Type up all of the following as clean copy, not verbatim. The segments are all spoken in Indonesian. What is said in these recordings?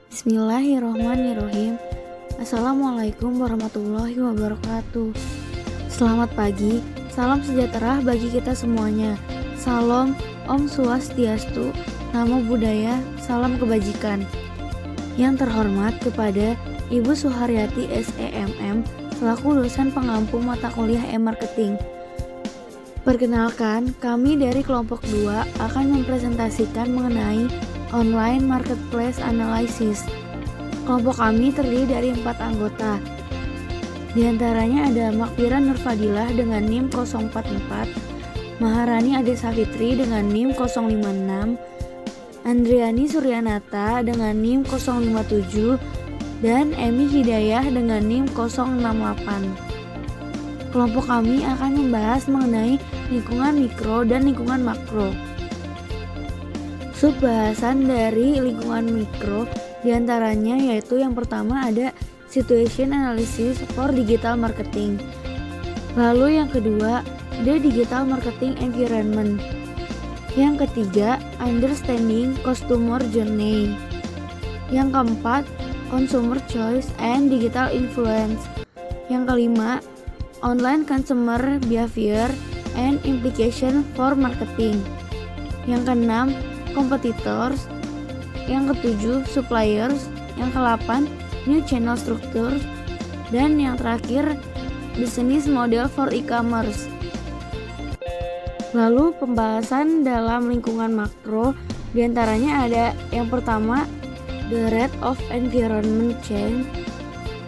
Bismillahirrohmanirrohim. Assalamualaikum warahmatullahi wabarakatuh. Selamat pagi, salam sejahtera bagi kita semuanya. Salam Om Swastiastu, Namo Buddhaya, salam kebajikan. Yang terhormat kepada Ibu Suharyati SEMM selaku dosen pengampu mata kuliah e-marketing. Perkenalkan, kami dari kelompok 2 akan mempresentasikan mengenai Online Marketplace Analysis. Kelompok kami terdiri dari 4 anggota. Di antaranya ada Makfira Nurfadilah dengan NIM 044, Maharani Ade Safitri dengan NIM 056, Andriani Suryanata dengan NIM 057, dan Emi Hidayah dengan NIM 068. Kelompok kami akan membahas mengenai lingkungan mikro dan lingkungan makro. Subbahasan dari lingkungan mikro diantaranya yaitu yang pertama ada Situation Analysis for Digital Marketing. Lalu yang kedua ada Digital Marketing Environment. Yang ketiga Understanding Customer Journey. Yang keempat Consumer Choice and Digital Influence. Yang kelima Online Consumer Behavior and Implication for Marketing. Yang keenam Competitors. Yang ketujuh Suppliers. Yang ke-8 New Channel Structure. Dan yang terakhir Business Model for E-commerce. Lalu pembahasan dalam lingkungan makro diantaranya ada yang pertama the rate of environment change.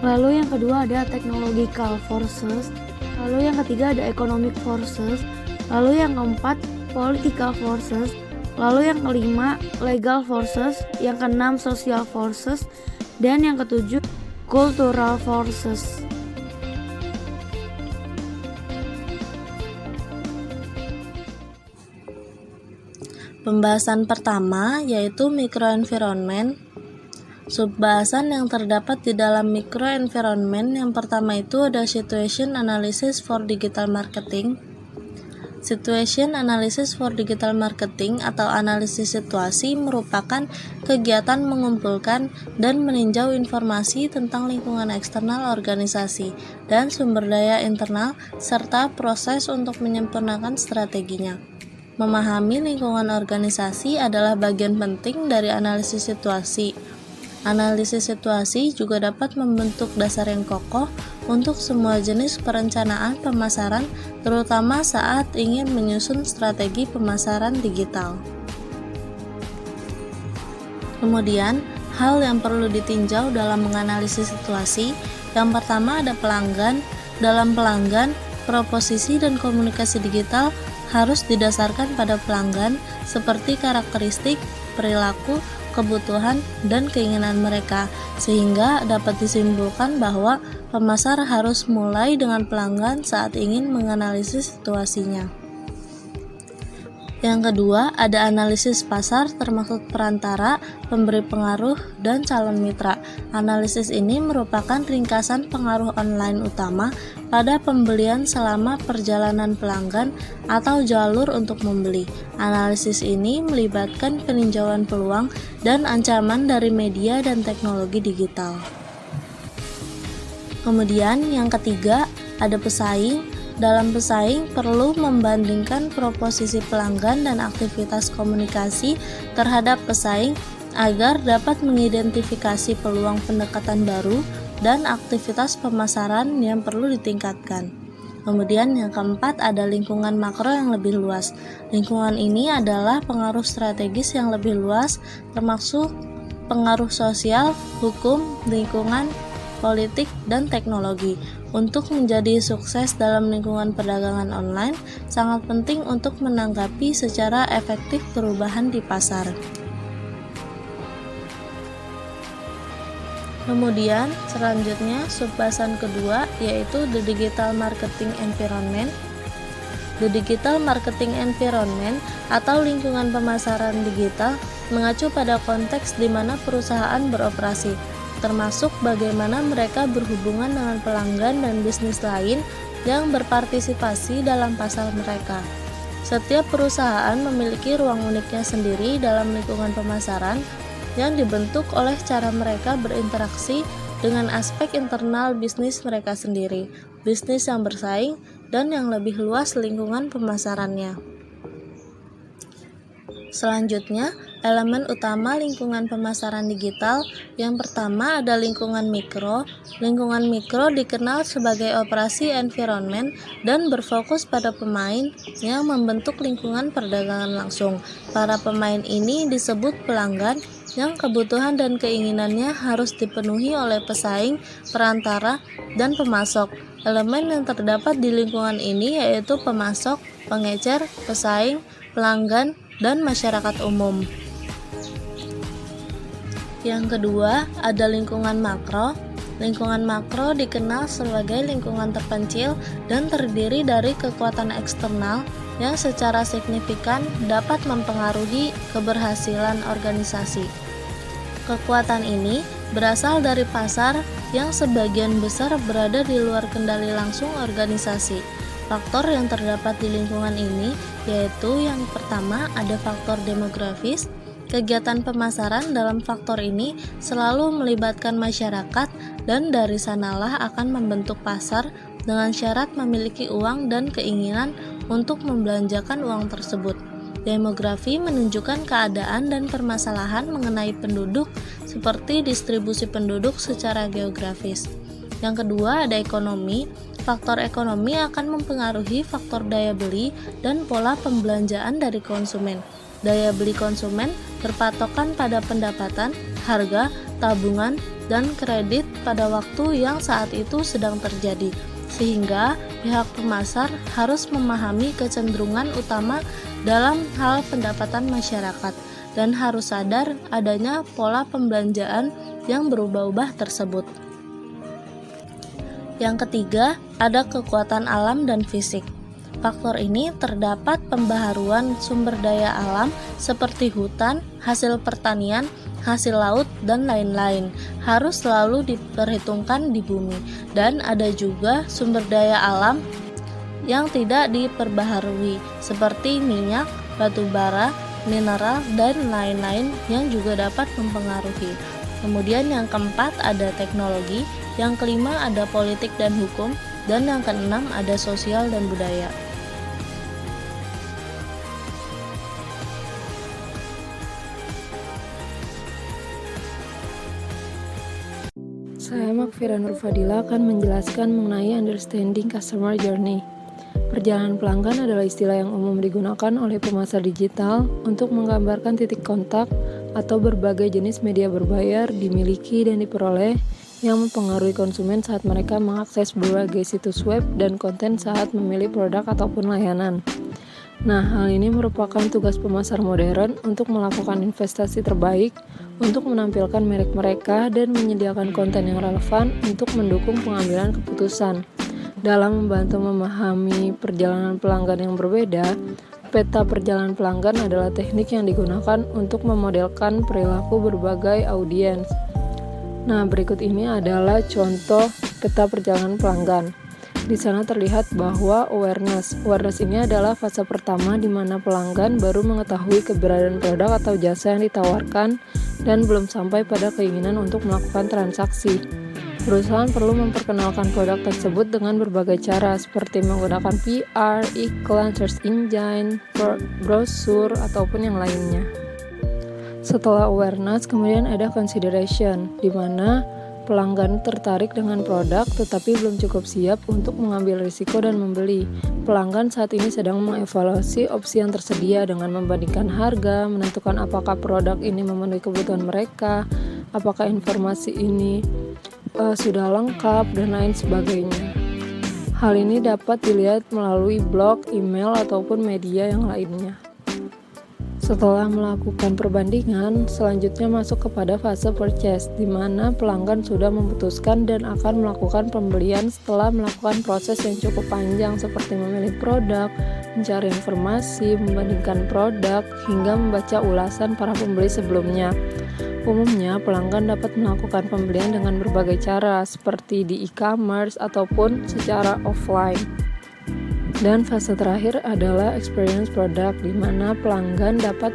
Lalu yang kedua ada technological forces. Lalu yang ketiga ada economic forces. Lalu yang keempat political forces. Lalu yang kelima legal forces. Yang keenam social forces. Dan yang ketujuh cultural forces. Pembahasan pertama yaitu microenvironment. Subbahasan yang terdapat di dalam microenvironment yang pertama itu ada Situation Analysis for Digital Marketing. Situation Analysis for Digital Marketing atau analisis situasi merupakan kegiatan mengumpulkan dan meninjau informasi tentang lingkungan eksternal organisasi dan sumber daya internal serta proses untuk menyempurnakan strateginya. Memahami lingkungan organisasi adalah bagian penting dari analisis situasi. Analisis situasi juga dapat membentuk dasar yang kokoh untuk semua jenis perencanaan pemasaran, terutama saat ingin menyusun strategi pemasaran digital. Kemudian, hal yang perlu ditinjau dalam menganalisis situasi, yang pertama ada pelanggan. Dalam pelanggan, proposisi dan komunikasi digital harus didasarkan pada pelanggan seperti karakteristik, perilaku, kebutuhan, dan keinginan mereka, sehingga dapat disimpulkan bahwa pemasar harus mulai dengan pelanggan saat ingin menganalisis situasinya. Yang kedua, ada analisis pasar termasuk perantara, pemberi pengaruh, dan calon mitra. Analisis ini merupakan ringkasan pengaruh online utama pada pembelian selama perjalanan pelanggan atau jalur untuk membeli. Analisis ini melibatkan peninjauan peluang dan ancaman dari media dan teknologi digital. Kemudian yang ketiga, ada pesaing. Dalam pesaing perlu membandingkan proposisi pelanggan dan aktivitas komunikasi terhadap pesaing agar dapat mengidentifikasi peluang pendekatan baru dan aktivitas pemasaran yang perlu ditingkatkan. Kemudian yang keempat ada lingkungan makro yang lebih luas. Lingkungan ini adalah pengaruh strategis yang lebih luas termasuk pengaruh sosial, hukum, lingkungan, politik, dan teknologi. Untuk menjadi sukses dalam lingkungan perdagangan online, sangat penting untuk menanggapi secara efektif perubahan di pasar. Kemudian, selanjutnya subbahasan kedua yaitu The Digital Marketing Environment. The Digital Marketing Environment atau lingkungan pemasaran digital mengacu pada konteks di mana perusahaan beroperasi, termasuk bagaimana mereka berhubungan dengan pelanggan dan bisnis lain yang berpartisipasi dalam pasar mereka. Setiap perusahaan memiliki ruang uniknya sendiri dalam lingkungan pemasaran yang dibentuk oleh cara mereka berinteraksi dengan aspek internal bisnis mereka sendiri, bisnis yang bersaing, dan yang lebih luas lingkungan pemasarannya. Selanjutnya, elemen utama lingkungan pemasaran digital. Yang pertama ada lingkungan mikro. Lingkungan mikro dikenal sebagai operasi environment dan berfokus pada pemain yang membentuk lingkungan perdagangan langsung. Para pemain ini disebut pelanggan yang kebutuhan dan keinginannya harus dipenuhi oleh pesaing, perantara, dan pemasok. Elemen yang terdapat di lingkungan ini yaitu pemasok, pengecer, pesaing, pelanggan, dan masyarakat umum. Yang kedua, ada lingkungan makro. Lingkungan makro dikenal sebagai lingkungan terpencil dan terdiri dari kekuatan eksternal yang secara signifikan dapat mempengaruhi keberhasilan organisasi. Kekuatan ini berasal dari pasar yang sebagian besar berada di luar kendali langsung organisasi. Faktor yang terdapat di lingkungan ini yaitu yang pertama ada faktor demografis. Kegiatan pemasaran dalam faktor ini selalu melibatkan masyarakat dan dari sanalah akan membentuk pasar dengan syarat memiliki uang dan keinginan untuk membelanjakan uang tersebut. Demografi menunjukkan keadaan dan permasalahan mengenai penduduk seperti distribusi penduduk secara geografis. Yang kedua ada ekonomi. Faktor ekonomi akan mempengaruhi faktor daya beli dan pola pembelanjaan dari konsumen. Daya beli konsumen berpatokan pada pendapatan, harga, tabungan, dan kredit pada waktu yang saat itu sedang terjadi. Sehingga pihak pemasar harus memahami kecenderungan utama dalam hal pendapatan masyarakat dan harus sadar adanya pola pembelanjaan yang berubah-ubah tersebut. Yang ketiga, ada kekuatan alam dan fisik. Faktor ini terdapat pembaharuan sumber daya alam seperti hutan, hasil pertanian, hasil laut, dan lain-lain harus selalu diperhitungkan di bumi. Dan ada juga sumber daya alam yang tidak diperbaharui seperti minyak, batu bara, mineral, dan lain-lain yang juga dapat mempengaruhi. Kemudian yang keempat ada teknologi, yang kelima ada politik dan hukum, dan yang keenam ada sosial dan budaya. Saya Makfira Nur Fadila akan menjelaskan mengenai understanding customer journey. Perjalanan pelanggan adalah istilah yang umum digunakan oleh pemasar digital untuk menggambarkan titik kontak atau berbagai jenis media berbayar dimiliki dan diperoleh yang mempengaruhi konsumen saat mereka mengakses berbagai situs web dan konten saat memilih produk ataupun layanan. Nah, hal ini merupakan tugas pemasar modern untuk melakukan investasi terbaik untuk menampilkan merek mereka dan menyediakan konten yang relevan untuk mendukung pengambilan keputusan. Dalam membantu memahami perjalanan pelanggan yang berbeda, peta perjalanan pelanggan adalah teknik yang digunakan untuk memodelkan perilaku berbagai audiens. Nah, berikut ini adalah contoh peta perjalanan pelanggan. Di sana terlihat bahwa awareness ini adalah fase pertama di mana pelanggan baru mengetahui keberadaan produk atau jasa yang ditawarkan dan belum sampai pada keinginan untuk melakukan transaksi. Perusahaan perlu memperkenalkan produk tersebut dengan berbagai cara seperti menggunakan PR, iklan, search engine, brosur, ataupun yang lainnya. Setelah awareness, kemudian ada consideration, di mana pelanggan tertarik dengan produk tetapi belum cukup siap untuk mengambil risiko dan membeli. Pelanggan saat ini sedang mengevaluasi opsi yang tersedia dengan membandingkan harga, menentukan apakah produk ini memenuhi kebutuhan mereka, apakah informasi ini sudah lengkap, dan lain sebagainya. Hal ini dapat dilihat melalui blog, email, ataupun media yang lainnya. Setelah melakukan perbandingan, selanjutnya masuk kepada fase purchase, di mana pelanggan sudah memutuskan dan akan melakukan pembelian setelah melakukan proses yang cukup panjang seperti memilih produk, mencari informasi, membandingkan produk, hingga membaca ulasan para pembeli sebelumnya. Umumnya, pelanggan dapat melakukan pembelian dengan berbagai cara, seperti di e-commerce ataupun secara offline. Dan fase terakhir adalah experience product, di mana pelanggan dapat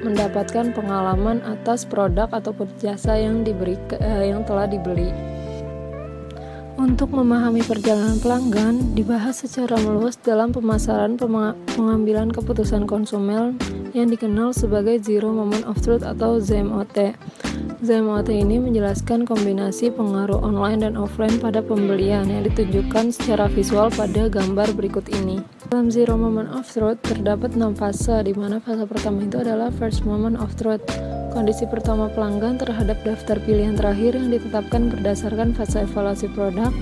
mendapatkan pengalaman atas produk ataupun jasa yang telah dibeli. Untuk memahami perjalanan pelanggan dibahas secara meluas dalam pemasaran pengambilan keputusan konsumen yang dikenal sebagai Zero Moment of Truth atau ZMOT. ZMOT ini menjelaskan kombinasi pengaruh online dan offline pada pembelian yang ditunjukkan secara visual pada gambar berikut ini. Dalam Zero Moment of Truth terdapat 6 fase, di mana fase pertama itu adalah First Moment of Truth. Kondisi pertama pelanggan terhadap daftar pilihan terakhir yang ditetapkan berdasarkan fase evaluasi produk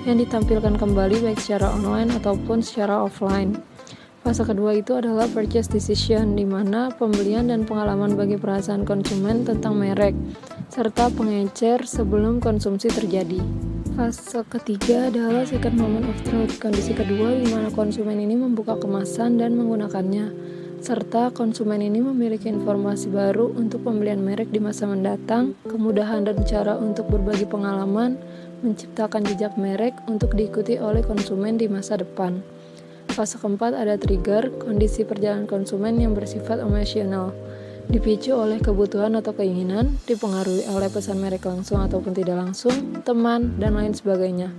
yang ditampilkan kembali baik secara online ataupun secara offline. Fase kedua itu adalah Purchase Decision, di mana pembelian dan pengalaman bagi perasaan konsumen tentang merek, serta pengecer sebelum konsumsi terjadi. Fase ketiga adalah Second Moment of Truth, kondisi kedua di mana konsumen ini membuka kemasan dan menggunakannya, serta konsumen ini memiliki informasi baru untuk pembelian merek di masa mendatang, kemudahan dan cara untuk berbagi pengalaman, menciptakan jejak merek untuk diikuti oleh konsumen di masa depan. Fase keempat ada Trigger, kondisi perjalanan konsumen yang bersifat emosional, dipicu oleh kebutuhan atau keinginan, dipengaruhi oleh pesan merek langsung ataupun tidak langsung, teman, dan lain sebagainya.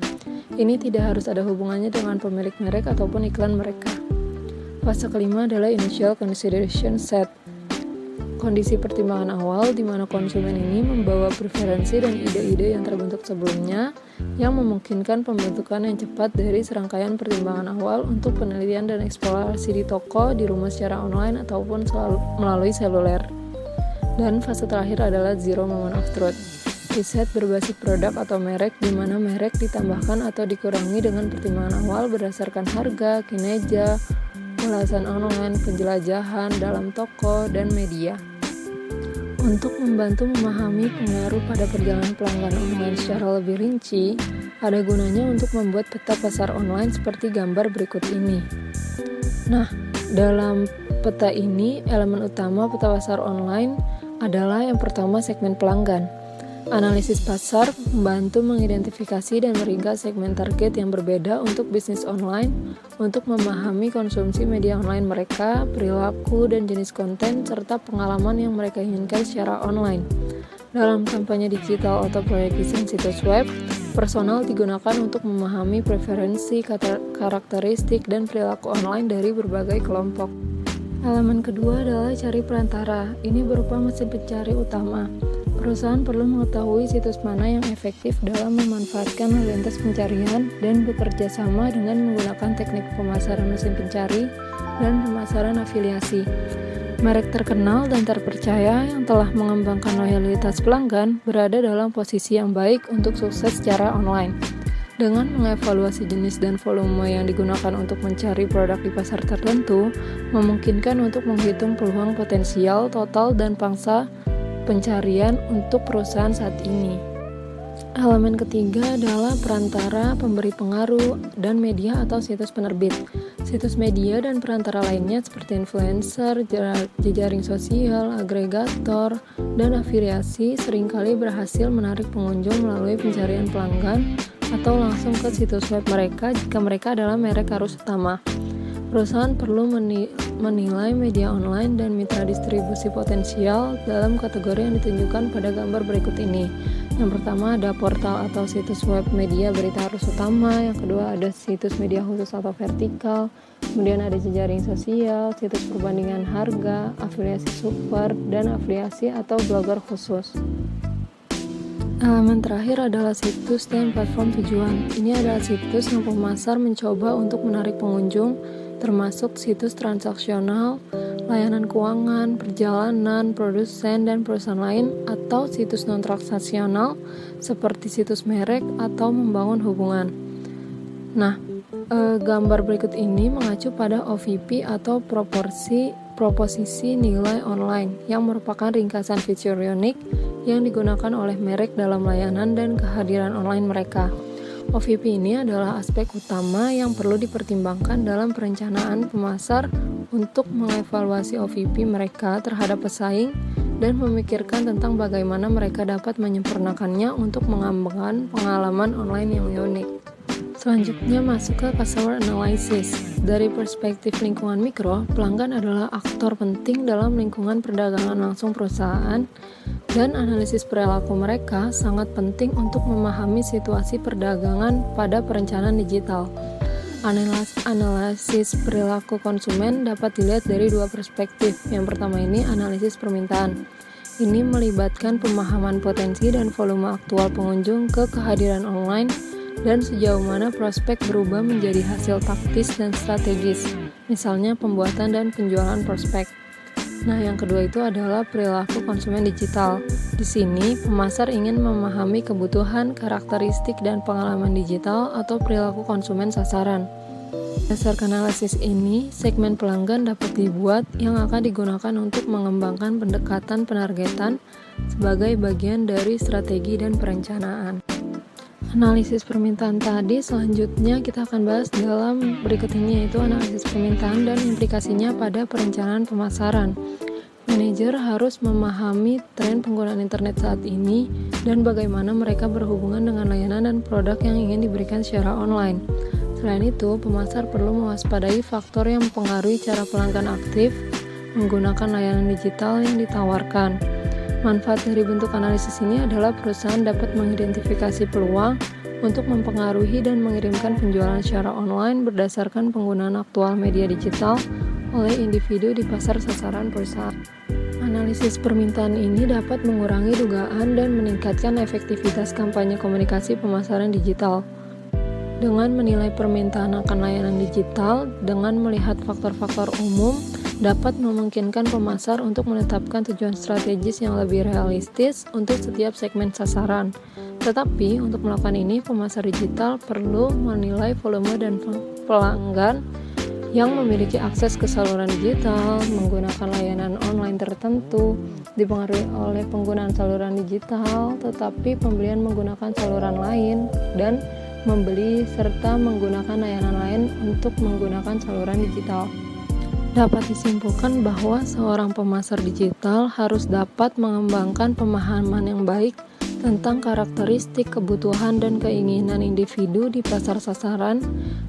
Ini tidak harus ada hubungannya dengan pemilik merek ataupun iklan mereka. Fase kelima adalah Initial Consideration Set, kondisi pertimbangan awal di mana konsumen ini membawa preferensi dan ide-ide yang terbentuk sebelumnya yang memungkinkan pembentukan yang cepat dari serangkaian pertimbangan awal untuk penelitian dan eksplorasi di toko, di rumah secara online, ataupun melalui seluler. Dan fase terakhir adalah Zero Moment of Truth, riset berbasis produk atau merek di mana merek ditambahkan atau dikurangi dengan pertimbangan awal berdasarkan harga, kinerja, ulasan online, penjelajahan dalam toko, dan media. Untuk membantu memahami pengaruh pada perjalanan pelanggan online secara lebih rinci, ada gunanya untuk membuat peta pasar online seperti gambar berikut ini. Nah, dalam peta ini, elemen utama peta pasar online adalah yang pertama segmen pelanggan. Analisis pasar membantu mengidentifikasi dan meringkas segmen target yang berbeda untuk bisnis online untuk memahami konsumsi media online mereka, perilaku dan jenis konten, serta pengalaman yang mereka inginkan secara online. Dalam kampanye digital atau proyek desain situs web, personal digunakan untuk memahami preferensi, karakteristik, dan perilaku online dari berbagai kelompok. Elemen kedua adalah cari perantara. Ini berupa mesin pencari utama. Perusahaan perlu mengetahui situs mana yang efektif dalam memanfaatkan lintas pencarian dan bekerja sama dengan menggunakan teknik pemasaran mesin pencari dan pemasaran afiliasi. Merek terkenal dan terpercaya yang telah mengembangkan loyalitas pelanggan berada dalam posisi yang baik untuk sukses secara online. Dengan mengevaluasi jenis dan volume yang digunakan untuk mencari produk di pasar tertentu, memungkinkan untuk menghitung peluang potensial, total, dan pangsa pencarian untuk perusahaan saat ini. Elemen ketiga adalah perantara, pemberi pengaruh, dan media atau situs penerbit. Situs media dan perantara lainnya seperti influencer, jejaring sosial, agregator, dan afiliasi seringkali berhasil menarik pengunjung melalui pencarian pelanggan atau langsung ke situs web mereka jika mereka adalah merek arus utama. Perusahaan perlu menilai media online dan mitra distribusi potensial dalam kategori yang ditunjukkan pada gambar berikut ini. Yang pertama ada portal atau situs web media berita arus utama, yang kedua ada situs media khusus atau vertikal, kemudian ada jejaring sosial, situs perbandingan harga, afiliasi super, dan afiliasi atau blogger khusus. Elemen terakhir adalah situs dan platform tujuan. Ini adalah situs yang pemasar mencoba untuk menarik pengunjung, termasuk situs transaksional, layanan keuangan, perjalanan, produsen, dan perusahaan lain, atau situs non-transaksional seperti situs merek atau membangun hubungan. Nah, gambar berikut ini mengacu pada OVP atau proposisi nilai online yang merupakan ringkasan fitur unik yang digunakan oleh merek dalam layanan dan kehadiran online mereka. OVP ini adalah aspek utama yang perlu dipertimbangkan dalam perencanaan pemasar untuk mengevaluasi OVP mereka terhadap pesaing dan memikirkan tentang bagaimana mereka dapat menyempurnakannya untuk mengembangkan pengalaman online yang unik. Selanjutnya masuk ke customer analysis. Dari perspektif lingkungan mikro, pelanggan adalah aktor penting dalam lingkungan perdagangan langsung perusahaan, dan analisis perilaku mereka sangat penting untuk memahami situasi perdagangan pada perencanaan digital. Analisis perilaku konsumen dapat dilihat dari dua perspektif. Yang pertama ini analisis permintaan. Ini melibatkan pemahaman potensi dan volume aktual pengunjung ke kehadiran online dan sejauh mana prospek berubah menjadi hasil taktis dan strategis, misalnya pembuatan dan penjualan prospek. Nah, yang kedua itu adalah perilaku konsumen digital. Di sini, pemasar ingin memahami kebutuhan, karakteristik, dan pengalaman digital atau perilaku konsumen sasaran. Berdasarkan analisis ini, segmen pelanggan dapat dibuat yang akan digunakan untuk mengembangkan pendekatan penargetan sebagai bagian dari strategi dan perencanaan. Analisis permintaan tadi selanjutnya kita akan bahas dalam berikut ini, yaitu analisis permintaan dan implikasinya pada perencanaan pemasaran. Manajer harus memahami tren penggunaan internet saat ini dan bagaimana mereka berhubungan dengan layanan dan produk yang ingin diberikan secara online. Selain itu, pemasar perlu mewaspadai faktor yang mempengaruhi cara pelanggan aktif menggunakan layanan digital yang ditawarkan. Manfaat dari bentuk analisis ini adalah perusahaan dapat mengidentifikasi peluang untuk mempengaruhi dan mengirimkan penjualan secara online berdasarkan penggunaan aktual media digital oleh individu di pasar sasaran perusahaan. Analisis permintaan ini dapat mengurangi dugaan dan meningkatkan efektivitas kampanye komunikasi pemasaran digital. Dengan menilai permintaan akan layanan digital, dengan melihat faktor-faktor umum, dapat memungkinkan pemasar untuk menetapkan tujuan strategis yang lebih realistis untuk setiap segmen sasaran. Tetapi, untuk melakukan ini, pemasar digital perlu menilai volume dan pelanggan yang memiliki akses ke saluran digital, menggunakan layanan online tertentu, dipengaruhi oleh penggunaan saluran digital, tetapi pembelian menggunakan saluran lain, dan membeli serta menggunakan layanan lain untuk menggunakan saluran digital. Dapat disimpulkan bahwa seorang pemasar digital harus dapat mengembangkan pemahaman yang baik tentang karakteristik, kebutuhan, dan keinginan individu di pasar sasaran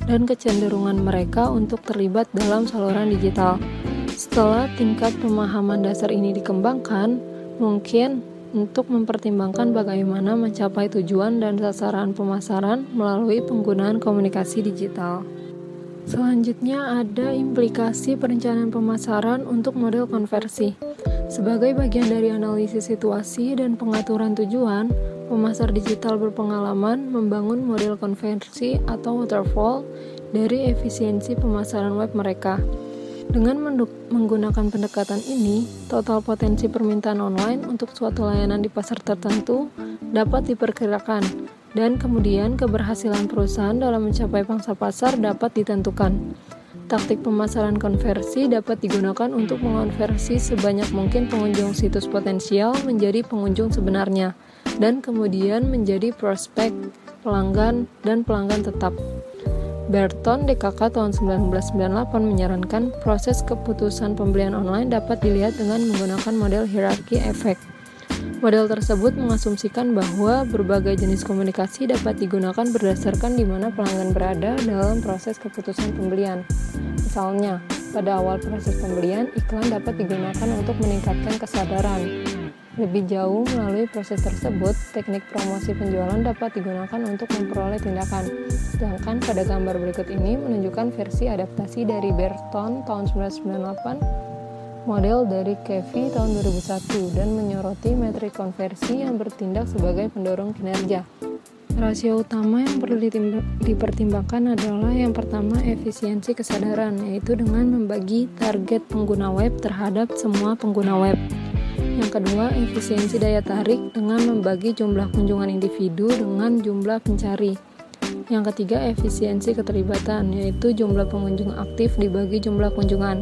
dan kecenderungan mereka untuk terlibat dalam saluran digital. Setelah tingkat pemahaman dasar ini dikembangkan, mungkin untuk mempertimbangkan bagaimana mencapai tujuan dan sasaran pemasaran melalui penggunaan komunikasi digital. Selanjutnya ada implikasi perencanaan pemasaran untuk model konversi. Sebagai bagian dari analisis situasi dan pengaturan tujuan, pemasar digital berpengalaman membangun model konversi atau waterfall dari efisiensi pemasaran web mereka. Dengan menggunakan pendekatan ini, total potensi permintaan online untuk suatu layanan di pasar tertentu dapat diperkirakan, dan kemudian keberhasilan perusahaan dalam mencapai pangsa pasar dapat ditentukan. Taktik pemasaran konversi dapat digunakan untuk mengonversi sebanyak mungkin pengunjung situs potensial menjadi pengunjung sebenarnya, dan kemudian menjadi prospek, pelanggan, dan pelanggan tetap. Berton DKK tahun 1998 menyarankan proses keputusan pembelian online dapat dilihat dengan menggunakan model hierarki efek. Model tersebut mengasumsikan bahwa berbagai jenis komunikasi dapat digunakan berdasarkan di mana pelanggan berada dalam proses keputusan pembelian. Misalnya, pada awal proses pembelian, iklan dapat digunakan untuk meningkatkan kesadaran. Lebih jauh melalui proses tersebut, teknik promosi penjualan dapat digunakan untuk memperoleh tindakan. Sedangkan pada gambar berikut ini menunjukkan versi adaptasi dari Berton tahun 1998, model dari Kevy tahun 2001, dan menyoroti metrik konversi yang bertindak sebagai pendorong kinerja. Rasio utama yang perlu dipertimbangkan adalah yang pertama efisiensi kesadaran, yaitu dengan membagi target pengguna web terhadap semua pengguna web. Yang kedua, efisiensi daya tarik dengan membagi jumlah kunjungan individu dengan jumlah pencari. Yang ketiga, efisiensi keterlibatan, yaitu jumlah pengunjung aktif dibagi jumlah kunjungan.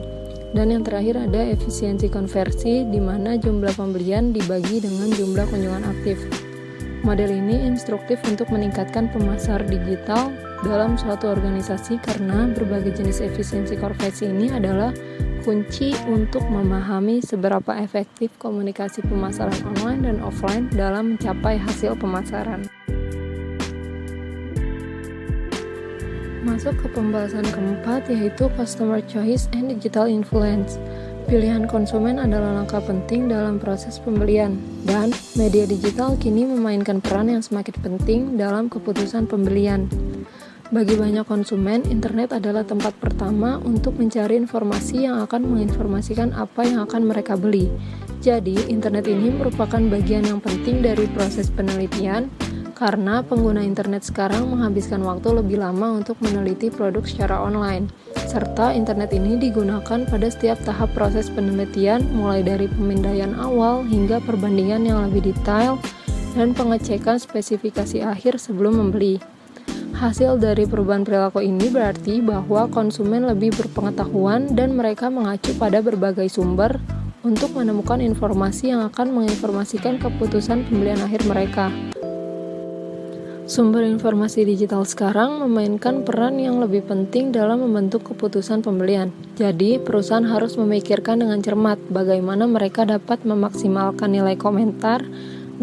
Dan yang terakhir ada efisiensi konversi, di mana jumlah pembelian dibagi dengan jumlah kunjungan aktif. Model ini instruktif untuk meningkatkan pemasar digital dalam suatu organisasi karena berbagai jenis efisiensi konversi ini adalah kunci untuk memahami seberapa efektif komunikasi pemasaran online dan offline dalam mencapai hasil pemasaran. Masuk ke pembahasan keempat, yaitu Customer Choice and Digital Influence. Pilihan konsumen adalah langkah penting dalam proses pembelian, dan media digital kini memainkan peran yang semakin penting dalam keputusan pembelian. Bagi banyak konsumen, internet adalah tempat pertama untuk mencari informasi yang akan menginformasikan apa yang akan mereka beli. Jadi, internet ini merupakan bagian yang penting dari proses penelitian, karena pengguna internet sekarang menghabiskan waktu lebih lama untuk meneliti produk secara online, serta internet ini digunakan pada setiap tahap proses penelitian, mulai dari pemindaian awal hingga perbandingan yang lebih detail dan pengecekan spesifikasi akhir sebelum membeli. Hasil dari perubahan perilaku ini berarti bahwa konsumen lebih berpengetahuan dan mereka mengacu pada berbagai sumber untuk menemukan informasi yang akan menginformasikan keputusan pembelian akhir mereka. Sumber informasi digital sekarang memainkan peran yang lebih penting dalam membentuk keputusan pembelian. Jadi, perusahaan harus memikirkan dengan cermat bagaimana mereka dapat memaksimalkan nilai komentar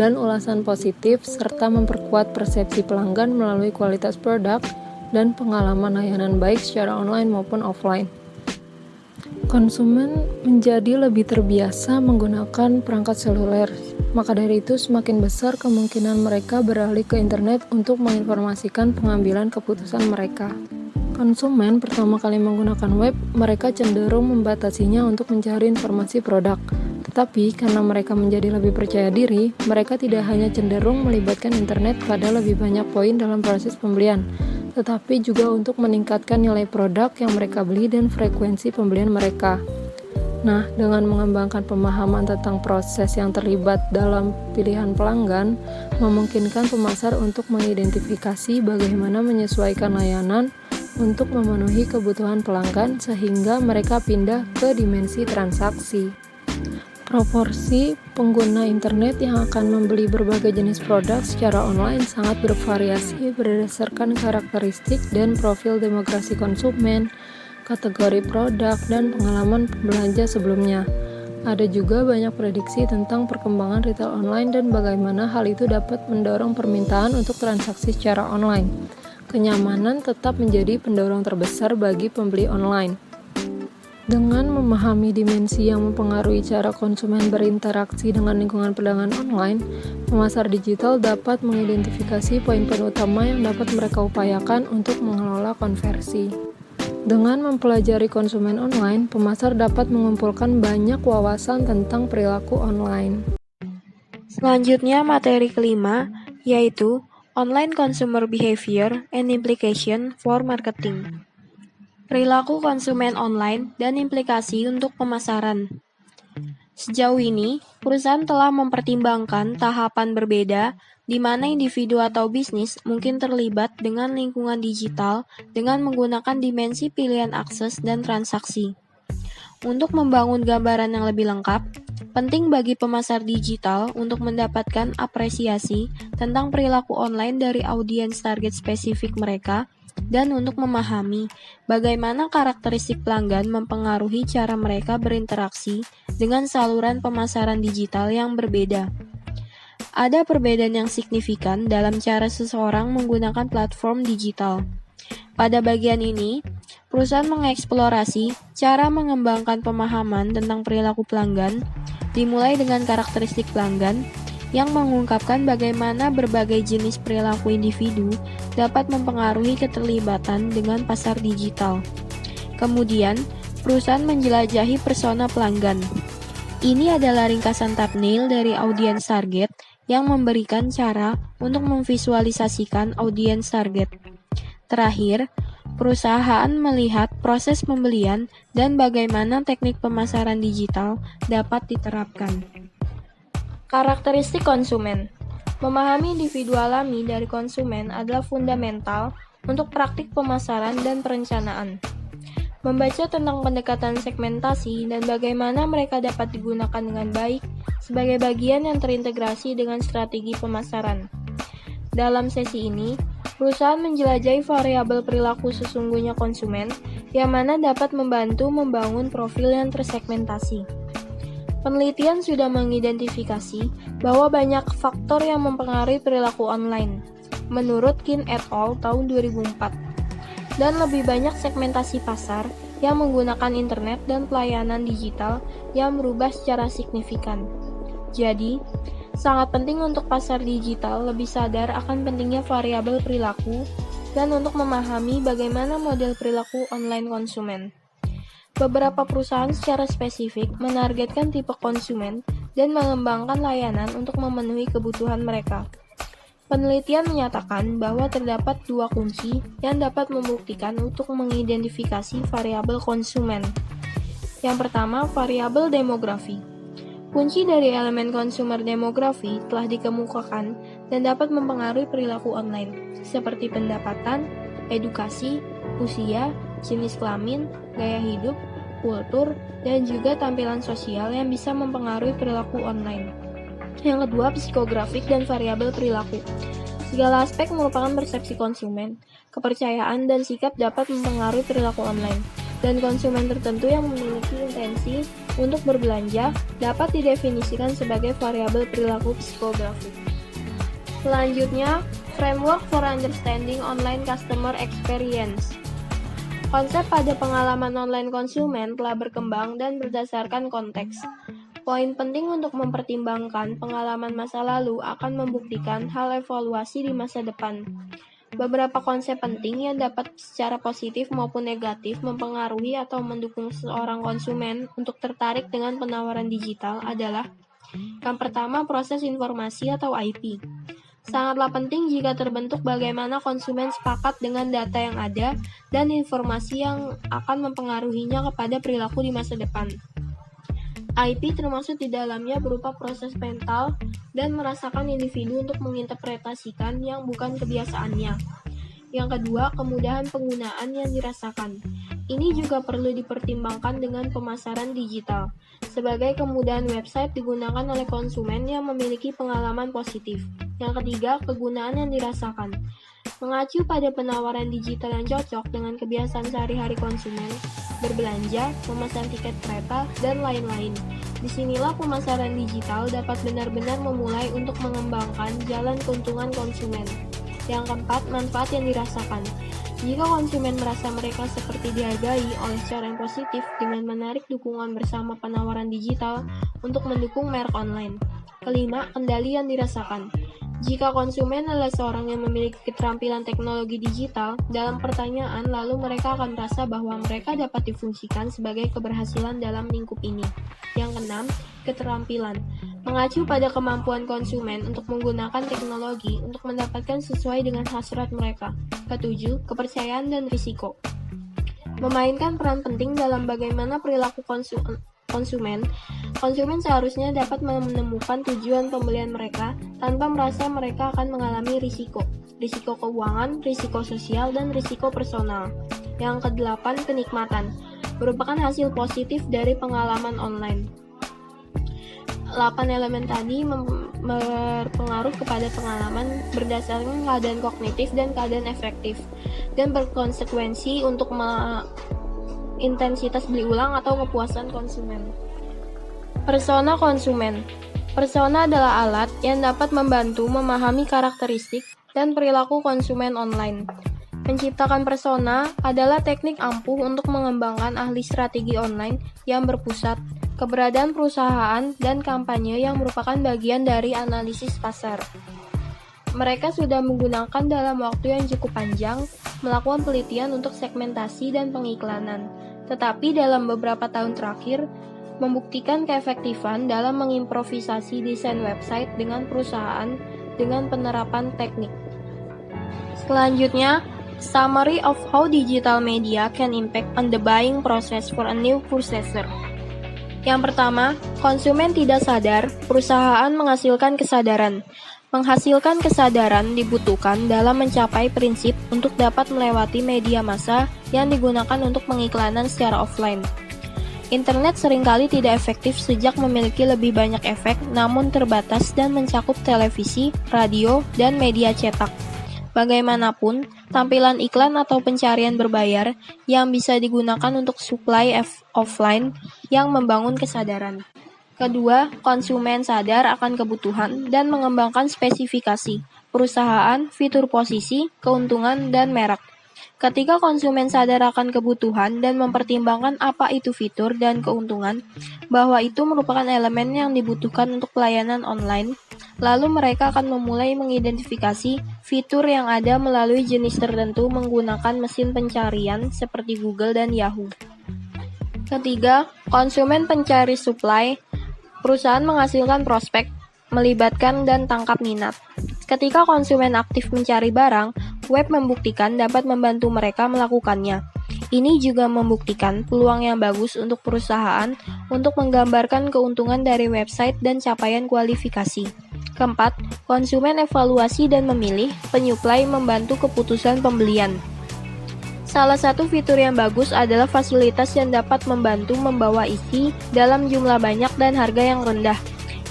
dan ulasan positif, serta memperkuat persepsi pelanggan melalui kualitas produk dan pengalaman layanan baik secara online maupun offline. Konsumen menjadi lebih terbiasa menggunakan perangkat seluler, maka dari itu semakin besar kemungkinan mereka beralih ke internet untuk menginformasikan pengambilan keputusan mereka. Konsumen pertama kali menggunakan web, mereka cenderung membatasinya untuk mencari informasi produk. Tetapi karena mereka menjadi lebih percaya diri, mereka tidak hanya cenderung melibatkan internet pada lebih banyak poin dalam proses pembelian, tetapi juga untuk meningkatkan nilai produk yang mereka beli dan frekuensi pembelian mereka. Nah, dengan mengembangkan pemahaman tentang proses yang terlibat dalam pilihan pelanggan, memungkinkan pemasar untuk mengidentifikasi bagaimana menyesuaikan layanan untuk memenuhi kebutuhan pelanggan sehingga mereka pindah ke dimensi transaksi. Proporsi pengguna internet yang akan membeli berbagai jenis produk secara online sangat bervariasi berdasarkan karakteristik dan profil demografi konsumen, kategori produk, dan pengalaman belanja sebelumnya. Ada juga banyak prediksi tentang perkembangan retail online dan bagaimana hal itu dapat mendorong permintaan untuk transaksi secara online. Kenyamanan tetap menjadi pendorong terbesar bagi pembeli online. Dengan memahami dimensi yang mempengaruhi cara konsumen berinteraksi dengan lingkungan perdagangan online, pemasar digital dapat mengidentifikasi poin-poin utama yang dapat mereka upayakan untuk mengelola konversi. Dengan mempelajari konsumen online, pemasar dapat mengumpulkan banyak wawasan tentang perilaku online. Selanjutnya materi kelima, yaitu Online Consumer Behavior and Implication for Marketing. Perilaku konsumen online dan implikasi untuk pemasaran. Sejauh ini, perusahaan telah mempertimbangkan tahapan berbeda di mana individu atau bisnis mungkin terlibat dengan lingkungan digital dengan menggunakan dimensi pilihan akses dan transaksi. Untuk membangun gambaran yang lebih lengkap, penting bagi pemasar digital untuk mendapatkan apresiasi tentang perilaku online dari audiens target spesifik mereka dan untuk memahami bagaimana karakteristik pelanggan mempengaruhi cara mereka berinteraksi dengan saluran pemasaran digital yang berbeda. Ada perbedaan yang signifikan dalam cara seseorang menggunakan platform digital. Pada bagian ini, perusahaan mengeksplorasi cara mengembangkan pemahaman tentang perilaku pelanggan, dimulai dengan karakteristik pelanggan, yang mengungkapkan bagaimana berbagai jenis perilaku individu dapat mempengaruhi keterlibatan dengan pasar digital. Kemudian, perusahaan menjelajahi persona pelanggan. Ini adalah ringkasan thumbnail dari audiens target yang memberikan cara untuk memvisualisasikan audiens target. Terakhir, perusahaan melihat proses pembelian dan bagaimana teknik pemasaran digital dapat diterapkan. Karakteristik konsumen. Memahami individu alami dari konsumen adalah fundamental untuk praktik pemasaran dan perencanaan. Membaca tentang pendekatan segmentasi dan bagaimana mereka dapat digunakan dengan baik sebagai bagian yang terintegrasi dengan strategi pemasaran. Dalam sesi ini, perusahaan menjelajahi variabel perilaku sesungguhnya konsumen yang mana dapat membantu membangun profil yang tersegmentasi. Penelitian sudah mengidentifikasi bahwa banyak faktor yang mempengaruhi perilaku online, menurut Kin et al. Tahun 2004. dan lebih banyak segmentasi pasar yang menggunakan internet dan pelayanan digital yang berubah secara signifikan. Jadi, sangat penting untuk pasar digital lebih sadar akan pentingnya variabel perilaku dan untuk memahami bagaimana model perilaku online konsumen. Beberapa perusahaan secara spesifik menargetkan tipe konsumen dan mengembangkan layanan untuk memenuhi kebutuhan mereka. Penelitian menyatakan bahwa terdapat 2 kunci yang dapat membuktikan untuk mengidentifikasi variabel konsumen. Yang pertama, variabel demografi. Kunci dari elemen consumer demografi telah dikemukakan dan dapat mempengaruhi perilaku online, seperti pendapatan, edukasi, usia, jenis kelamin, gaya hidup, kultur, dan juga tampilan sosial yang bisa mempengaruhi perilaku online. Yang kedua, psikografik dan variabel perilaku. Segala aspek merupakan persepsi konsumen, kepercayaan, dan sikap dapat mempengaruhi perilaku online, dan konsumen tertentu yang memiliki intensi untuk berbelanja dapat didefinisikan sebagai variabel perilaku psikografik. Selanjutnya, Framework for Understanding Online Customer Experience. Konsep pada pengalaman online konsumen telah berkembang dan berdasarkan konteks. Poin penting untuk mempertimbangkan pengalaman masa lalu akan membuktikan hal evaluasi di masa depan. Beberapa konsep penting yang dapat secara positif maupun negatif mempengaruhi atau mendukung seorang konsumen untuk tertarik dengan penawaran digital adalah: yang pertama, proses informasi atau IP. Sangatlah penting jika terbentuk bagaimana konsumen sepakat dengan data yang ada dan informasi yang akan mempengaruhinya kepada perilaku di masa depan. IP termasuk di dalamnya berupa proses mental dan merasakan individu untuk menginterpretasikan yang bukan kebiasaannya. Yang kedua, kemudahan penggunaan yang dirasakan. Ini juga perlu dipertimbangkan dengan pemasaran digital, sebagai kemudahan website digunakan oleh konsumen yang memiliki pengalaman positif. Yang ketiga, kegunaan yang dirasakan. Mengacu pada penawaran digital yang cocok dengan kebiasaan sehari-hari konsumen, berbelanja, memesan tiket kereta, dan lain-lain. Disinilah pemasaran digital dapat benar-benar memulai untuk mengembangkan jalan keuntungan konsumen. Yang keempat, manfaat yang dirasakan. Jika konsumen merasa mereka seperti dihargai oleh cara yang positif dengan menarik dukungan bersama penawaran digital untuk mendukung merek online. Kelima, kendali yang dirasakan. Jika konsumen adalah seorang yang memiliki keterampilan teknologi digital, dalam pertanyaan lalu mereka akan merasa bahwa mereka dapat difungsikan sebagai keberhasilan dalam lingkup ini. Yang keenam, keterampilan. Mengacu pada kemampuan konsumen untuk menggunakan teknologi untuk mendapatkan sesuai dengan hasrat mereka. Ketujuh, kepercayaan dan risiko. Memainkan peran penting dalam bagaimana perilaku konsumen seharusnya dapat menemukan tujuan pembelian mereka tanpa merasa mereka akan mengalami risiko keuangan, risiko sosial, dan risiko personal. Yang kedelapan, kenikmatan, merupakan hasil positif dari pengalaman online. 8 elemen tadi berpengaruh kepada pengalaman berdasarkan keadaan kognitif dan keadaan efektif, dan berkonsekuensi untuk intensitas beli ulang atau kepuasan konsumen. Persona konsumen. Persona adalah alat yang dapat membantu memahami karakteristik dan perilaku konsumen online. Menciptakan persona adalah teknik ampuh untuk mengembangkan ahli strategi online yang berpusat, keberadaan perusahaan, dan kampanye yang merupakan bagian dari analisis pasar. Mereka sudah menggunakan dalam waktu yang cukup panjang melakukan penelitian untuk segmentasi dan pengiklanan, tetapi dalam beberapa tahun terakhir membuktikan keefektifan dalam mengimprovisasi desain website dengan perusahaan dengan penerapan teknik. Selanjutnya, summary of how digital media can impact on the buying process for a new purchaser. Yang pertama, konsumen tidak sadar, perusahaan menghasilkan kesadaran. Menghasilkan kesadaran dibutuhkan dalam mencapai prinsip untuk dapat melewati media massa yang digunakan untuk pengiklanan secara offline. Internet seringkali tidak efektif sejak memiliki lebih banyak efek, namun terbatas dan mencakup televisi, radio, dan media cetak. Bagaimanapun, tampilan iklan atau pencarian berbayar yang bisa digunakan untuk supply offline yang membangun kesadaran. Kedua, konsumen sadar akan kebutuhan dan mengembangkan spesifikasi, perusahaan, fitur posisi, keuntungan, dan merek. Ketika konsumen sadar akan kebutuhan dan mempertimbangkan apa itu fitur dan keuntungan, bahwa itu merupakan elemen yang dibutuhkan untuk pelayanan online, lalu mereka akan memulai mengidentifikasi fitur yang ada melalui jenis tertentu menggunakan mesin pencarian seperti Google dan Yahoo. Ketiga, konsumen pencari supply. Perusahaan menghasilkan prospek, melibatkan dan tangkap minat. Ketika konsumen aktif mencari barang, web membuktikan dapat membantu mereka melakukannya. Ini juga membuktikan peluang yang bagus untuk perusahaan untuk menggambarkan keuntungan dari website dan capaian kualifikasi. Keempat, konsumen evaluasi dan memilih, penyuplai membantu keputusan pembelian. Salah satu fitur yang bagus adalah fasilitas yang dapat membantu membawa isi dalam jumlah banyak dan harga yang rendah.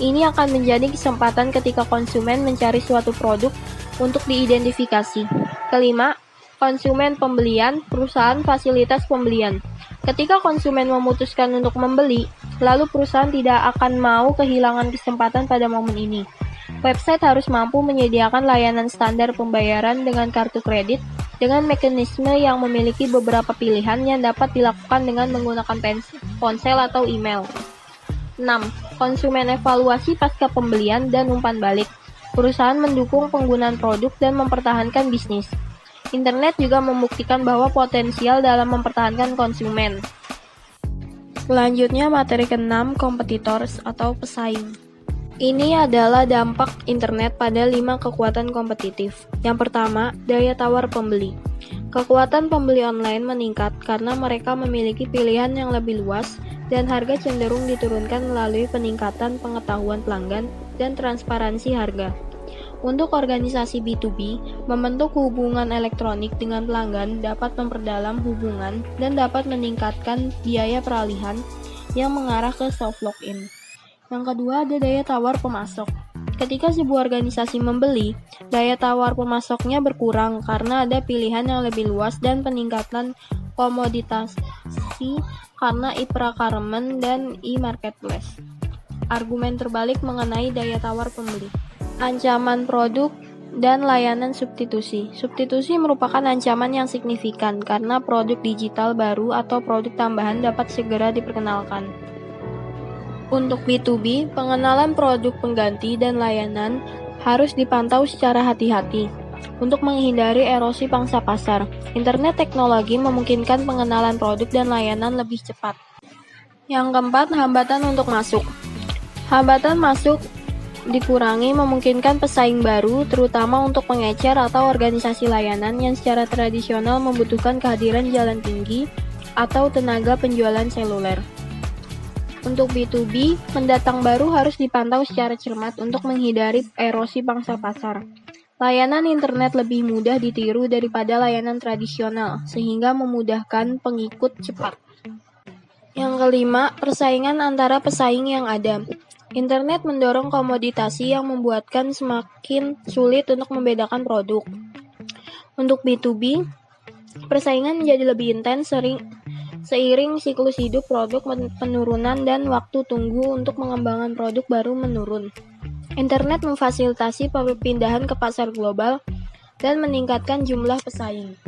Ini akan menjadi kesempatan ketika konsumen mencari suatu produk untuk diidentifikasi. Kelima, konsumen pembelian, perusahaan fasilitas pembelian. Ketika konsumen memutuskan untuk membeli, lalu perusahaan tidak akan mau kehilangan kesempatan pada momen ini. Website harus mampu menyediakan layanan standar pembayaran dengan kartu kredit dengan mekanisme yang memiliki beberapa pilihan yang dapat dilakukan dengan menggunakan ponsel atau email. 6. Konsumen evaluasi pasca pembelian dan umpan balik. Perusahaan mendukung penggunaan produk dan mempertahankan bisnis. Internet juga membuktikan bahwa potensial dalam mempertahankan konsumen. Selanjutnya materi ke-6, competitors atau pesaing. Ini adalah dampak internet pada 5 kekuatan kompetitif. Yang pertama, daya tawar pembeli. Kekuatan pembeli online meningkat karena mereka memiliki pilihan yang lebih luas dan harga cenderung diturunkan melalui peningkatan pengetahuan pelanggan dan transparansi harga. Untuk organisasi B2B, membentuk hubungan elektronik dengan pelanggan dapat memperdalam hubungan dan dapat meningkatkan biaya peralihan yang mengarah ke soft login. Yang kedua ada daya tawar pemasok. Ketika sebuah organisasi membeli, daya tawar pemasoknya berkurang karena ada pilihan yang lebih luas dan peningkatan komoditasi karena e-procurement dan e-marketplace. Argumen terbalik mengenai daya tawar pembeli. Ancaman produk dan layanan substitusi. Substitusi merupakan ancaman yang signifikan karena produk digital baru atau produk tambahan dapat segera diperkenalkan. Untuk B2B, pengenalan produk pengganti dan layanan harus dipantau secara hati-hati. Untuk menghindari erosi pangsa pasar, internet teknologi memungkinkan pengenalan produk dan layanan lebih cepat. Yang keempat, hambatan untuk masuk. Hambatan masuk dikurangi memungkinkan pesaing baru, terutama untuk pengecer atau organisasi layanan yang secara tradisional membutuhkan kehadiran jalan tinggi atau tenaga penjualan seluler. Untuk B2B, pendatang baru harus dipantau secara cermat untuk menghindari erosi pangsa pasar. Layanan internet lebih mudah ditiru daripada layanan tradisional, sehingga memudahkan pengikut cepat. Yang kelima, persaingan antara pesaing yang ada. Internet mendorong komoditasi yang membuatkan semakin sulit untuk membedakan produk. Untuk B2B, persaingan menjadi lebih intens seiring siklus hidup produk penurunan dan waktu tunggu untuk mengembangkan produk baru menurun. Internet memfasilitasi perpindahan ke pasar global dan meningkatkan jumlah pesaing.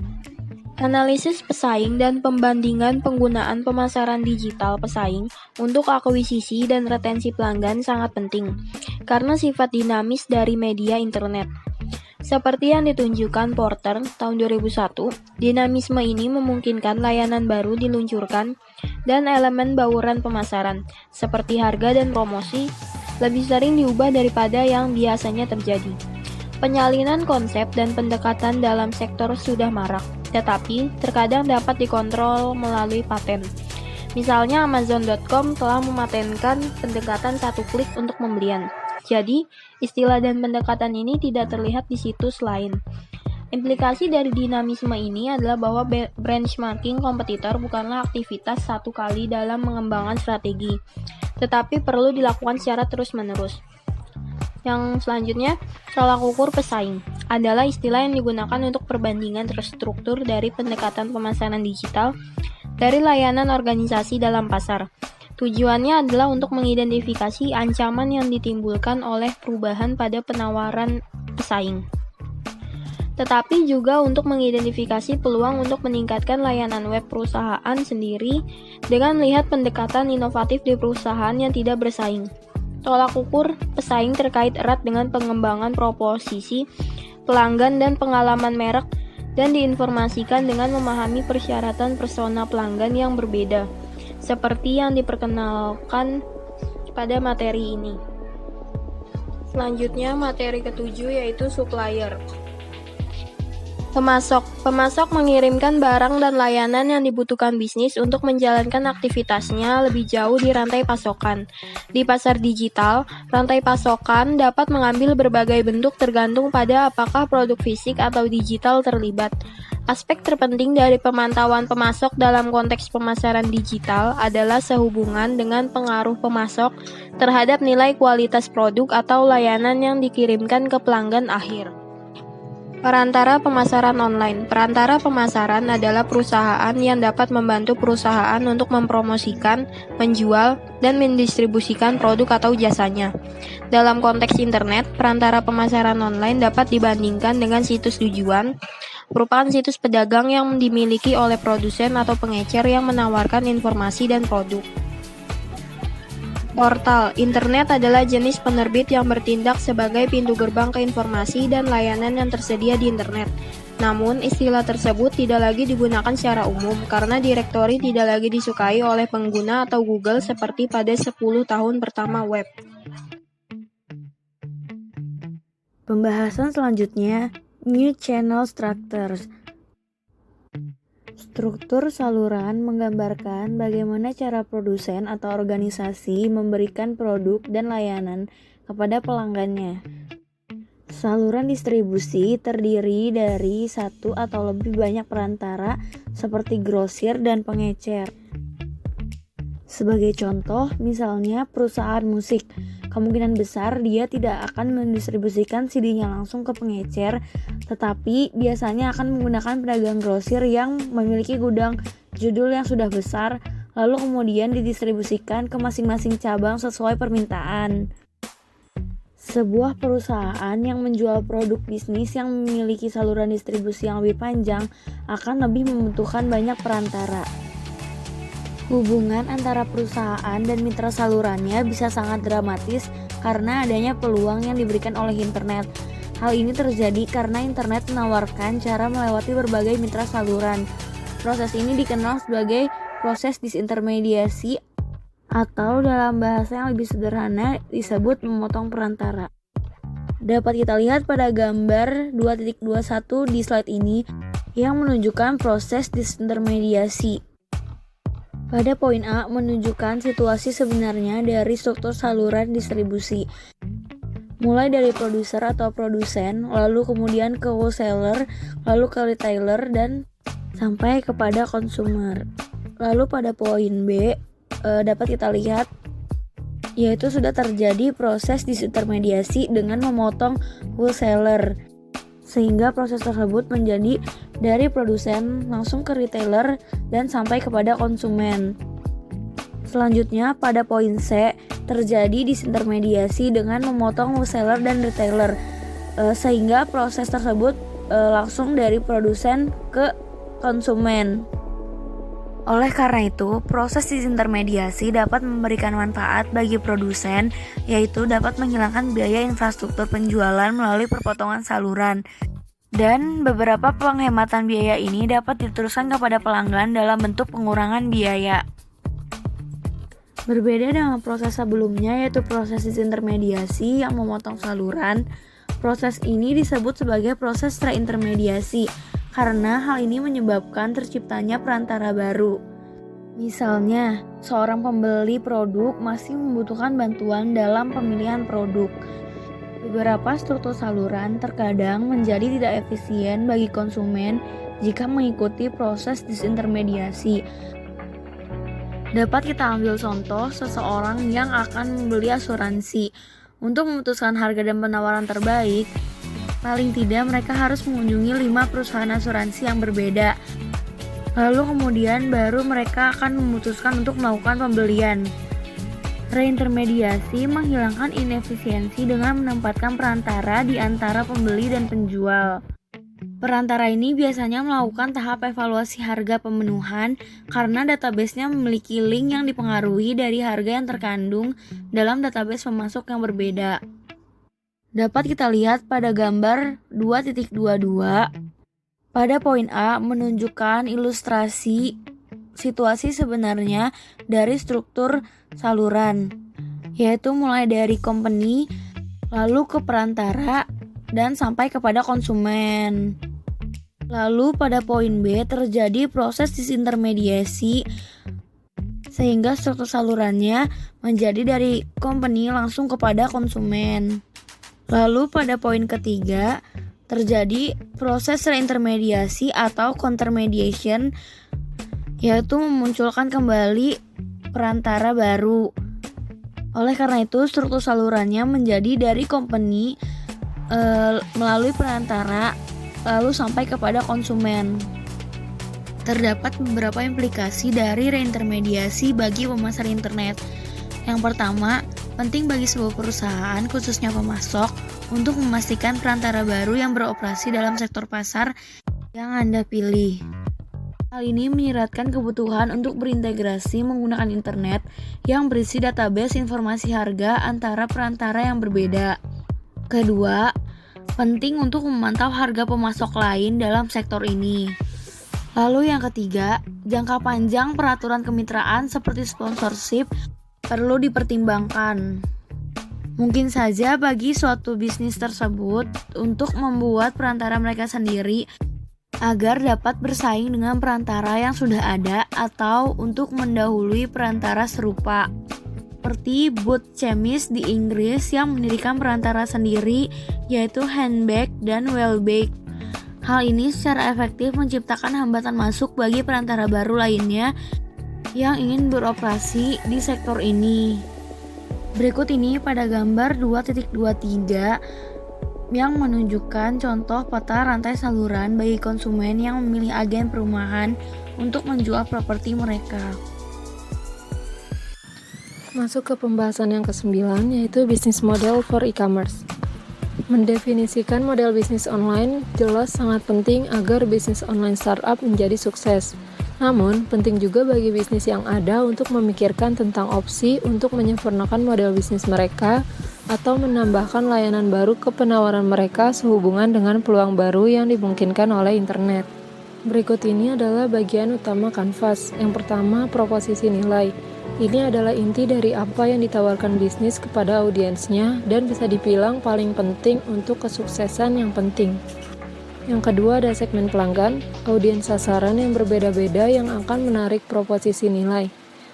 Analisis pesaing dan pembandingan penggunaan pemasaran digital pesaing untuk akuisisi dan retensi pelanggan sangat penting karena sifat dinamis dari media internet. Seperti yang ditunjukkan Porter tahun 2001, dinamisme ini memungkinkan layanan baru diluncurkan dan elemen bauran pemasaran, seperti harga dan promosi, lebih sering diubah daripada yang biasanya terjadi. Penyalinan konsep dan pendekatan dalam sektor sudah marak, tetapi terkadang dapat dikontrol melalui paten. Misalnya Amazon.com telah mematenkan pendekatan satu klik untuk pembelian. Jadi, istilah dan pendekatan ini tidak terlihat di situs lain. Implikasi dari dinamisme ini adalah bahwa benchmarking kompetitor bukanlah aktivitas satu kali dalam mengembangkan strategi, tetapi perlu dilakukan secara terus-menerus. Yang selanjutnya, tolak ukur pesaing adalah istilah yang digunakan untuk perbandingan terstruktur dari pendekatan pemasaran digital dari layanan organisasi dalam pasar. Tujuannya adalah untuk mengidentifikasi ancaman yang ditimbulkan oleh perubahan pada penawaran pesaing. tetapi juga untuk mengidentifikasi peluang untuk meningkatkan layanan web perusahaan sendiri dengan melihat pendekatan inovatif di perusahaan yang tidak bersaing. Tolak ukur pesaing terkait erat dengan pengembangan proposisi, pelanggan dan pengalaman merek, dan diinformasikan dengan memahami persyaratan persona pelanggan yang berbeda, seperti yang diperkenalkan pada materi ini. Selanjutnya, materi ketujuh yaitu supplier. Pemasok mengirimkan barang dan layanan yang dibutuhkan bisnis untuk menjalankan aktivitasnya lebih jauh di rantai pasokan. Di pasar digital, rantai pasokan dapat mengambil berbagai bentuk tergantung pada apakah produk fisik atau digital terlibat. Aspek terpenting dari pemantauan pemasok dalam konteks pemasaran digital adalah sehubungan dengan pengaruh pemasok terhadap nilai kualitas produk atau layanan yang dikirimkan ke pelanggan akhir. Perantara pemasaran online. Perantara pemasaran adalah perusahaan yang dapat membantu perusahaan untuk mempromosikan, menjual, dan mendistribusikan produk atau jasanya. Dalam konteks internet, perantara pemasaran online dapat dibandingkan dengan situs tujuan, merupakan situs pedagang yang dimiliki oleh produsen atau pengecer yang menawarkan informasi dan produk. Portal internet adalah jenis penerbit yang bertindak sebagai pintu gerbang ke informasi dan layanan yang tersedia di internet. Namun, istilah tersebut tidak lagi digunakan secara umum karena direktori tidak lagi disukai oleh pengguna atau Google seperti pada 10 tahun pertama web. Pembahasan selanjutnya, New Channel Structures. Struktur saluran menggambarkan bagaimana cara produsen atau organisasi memberikan produk dan layanan kepada pelanggannya. Saluran distribusi terdiri dari satu atau lebih banyak perantara seperti grosir dan pengecer. Sebagai contoh, misalnya perusahaan musik, kemungkinan besar dia tidak akan mendistribusikan CD-nya langsung ke pengecer, tetapi biasanya akan menggunakan pedagang grosir yang memiliki gudang judul yang sudah besar, lalu kemudian didistribusikan ke masing-masing cabang sesuai permintaan. Sebuah perusahaan yang menjual produk bisnis yang memiliki saluran distribusi yang lebih panjang akan lebih membutuhkan banyak perantara. Hubungan antara perusahaan dan mitra salurannya bisa sangat dramatis karena adanya peluang yang diberikan oleh internet. Hal ini terjadi karena internet menawarkan cara melewati berbagai mitra saluran. Proses ini dikenal sebagai proses disintermediasi atau dalam bahasa yang lebih sederhana disebut memotong perantara. Dapat kita lihat pada gambar 2.21 di slide ini yang menunjukkan proses disintermediasi. Pada poin A menunjukkan situasi sebenarnya dari struktur saluran distribusi. Mulai dari produser atau produsen, lalu kemudian ke wholesaler, lalu ke retailer, dan sampai kepada konsumer. Lalu pada poin B dapat kita lihat yaitu sudah terjadi proses disintermediasi dengan memotong wholesaler. Sehingga proses tersebut menjadi dari produsen langsung ke retailer dan sampai kepada konsumen. Selanjutnya pada poin C terjadi disintermediasi dengan memotong wholesaler dan retailer, sehingga proses tersebut langsung dari produsen ke konsumen. Oleh karena itu, proses disintermediasi dapat memberikan manfaat bagi produsen, yaitu dapat menghilangkan biaya infrastruktur penjualan melalui perpotongan saluran. Dan beberapa penghematan biaya ini dapat diteruskan kepada pelanggan dalam bentuk pengurangan biaya. Berbeda dengan proses sebelumnya, yaitu proses disintermediasi yang memotong saluran, proses ini disebut sebagai proses reintermediasi karena hal ini menyebabkan terciptanya perantara baru. Misalnya, seorang pembeli produk masih membutuhkan bantuan dalam pemilihan produk. Beberapa struktur saluran terkadang menjadi tidak efisien bagi konsumen jika mengikuti proses disintermediasi. Dapat kita ambil contoh seseorang yang akan membeli asuransi. Untuk memutuskan harga dan penawaran terbaik, paling tidak mereka harus mengunjungi 5 perusahaan asuransi yang berbeda. Lalu kemudian baru mereka akan memutuskan untuk melakukan pembelian. Reintermediasi menghilangkan inefisiensi dengan menempatkan perantara di antara pembeli dan penjual. Perantara ini biasanya melakukan tahap evaluasi harga pemenuhan karena database-nya memiliki link yang dipengaruhi dari harga yang terkandung dalam database pemasok yang berbeda. Dapat kita lihat pada gambar 2.22. Pada poin A menunjukkan ilustrasi situasi sebenarnya dari struktur saluran, yaitu mulai dari company, lalu ke perantara, dan sampai kepada konsumen. Lalu pada poin B terjadi proses disintermediasi sehingga struktur salurannya menjadi dari company langsung kepada konsumen. Lalu pada poin ketiga terjadi proses reintermediasi atau countermediation, yaitu memunculkan kembali perantara baru. Oleh karena itu struktur salurannya menjadi dari company melalui perantara lalu sampai kepada konsumen. Terdapat beberapa implikasi dari reintermediasi bagi pemasar internet. Yang pertama, penting bagi sebuah perusahaan, khususnya pemasok, untuk memastikan perantara baru yang beroperasi dalam sektor pasar yang Anda pilih. Hal ini menyiratkan kebutuhan untuk berintegrasi menggunakan internet yang berisi database informasi harga antara perantara yang berbeda. Kedua, penting untuk memantau harga pemasok lain dalam sektor ini. Lalu yang ketiga, jangka panjang peraturan kemitraan seperti sponsorship perlu dipertimbangkan. Mungkin saja bagi suatu bisnis tersebut untuk membuat perantara mereka sendiri agar dapat bersaing dengan perantara yang sudah ada atau untuk mendahului perantara serupa. Seperti Boots Chemist di Inggris yang mendirikan perantara sendiri yaitu Handbag dan Wellbeck. Hal ini secara efektif menciptakan hambatan masuk bagi perantara baru lainnya yang ingin beroperasi di sektor ini. Berikut ini pada gambar 2.23 yang menunjukkan contoh peta rantai saluran bagi konsumen yang memilih agen perumahan untuk menjual properti mereka. Masuk ke pembahasan yang ke-9, yaitu business model for e-commerce. Mendefinisikan model bisnis online jelas sangat penting agar bisnis online startup menjadi sukses. Namun, penting juga bagi bisnis yang ada untuk memikirkan tentang opsi untuk menyempurnakan model bisnis mereka atau menambahkan layanan baru ke penawaran mereka sehubungan dengan peluang baru yang dimungkinkan oleh internet. Berikut ini adalah bagian utama kanvas. Yang pertama, proposisi nilai. Ini adalah inti dari apa yang ditawarkan bisnis kepada audiensnya dan bisa dibilang paling penting untuk kesuksesan yang penting. Yang kedua ada segmen pelanggan, audiens sasaran yang berbeda-beda yang akan menarik proposisi nilai.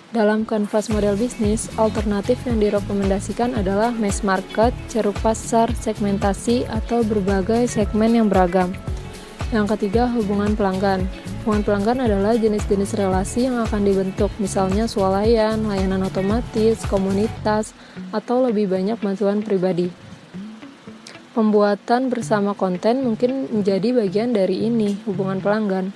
Dalam kanvas model bisnis, alternatif yang direkomendasikan adalah mass market, ceruk pasar, segmentasi, atau berbagai segmen yang beragam. Yang ketiga, hubungan pelanggan. Hubungan pelanggan adalah jenis-jenis relasi yang akan dibentuk, misalnya swalayan, layanan otomatis, komunitas, atau lebih banyak bantuan pribadi. Pembuatan bersama konten mungkin menjadi bagian dari ini, hubungan pelanggan.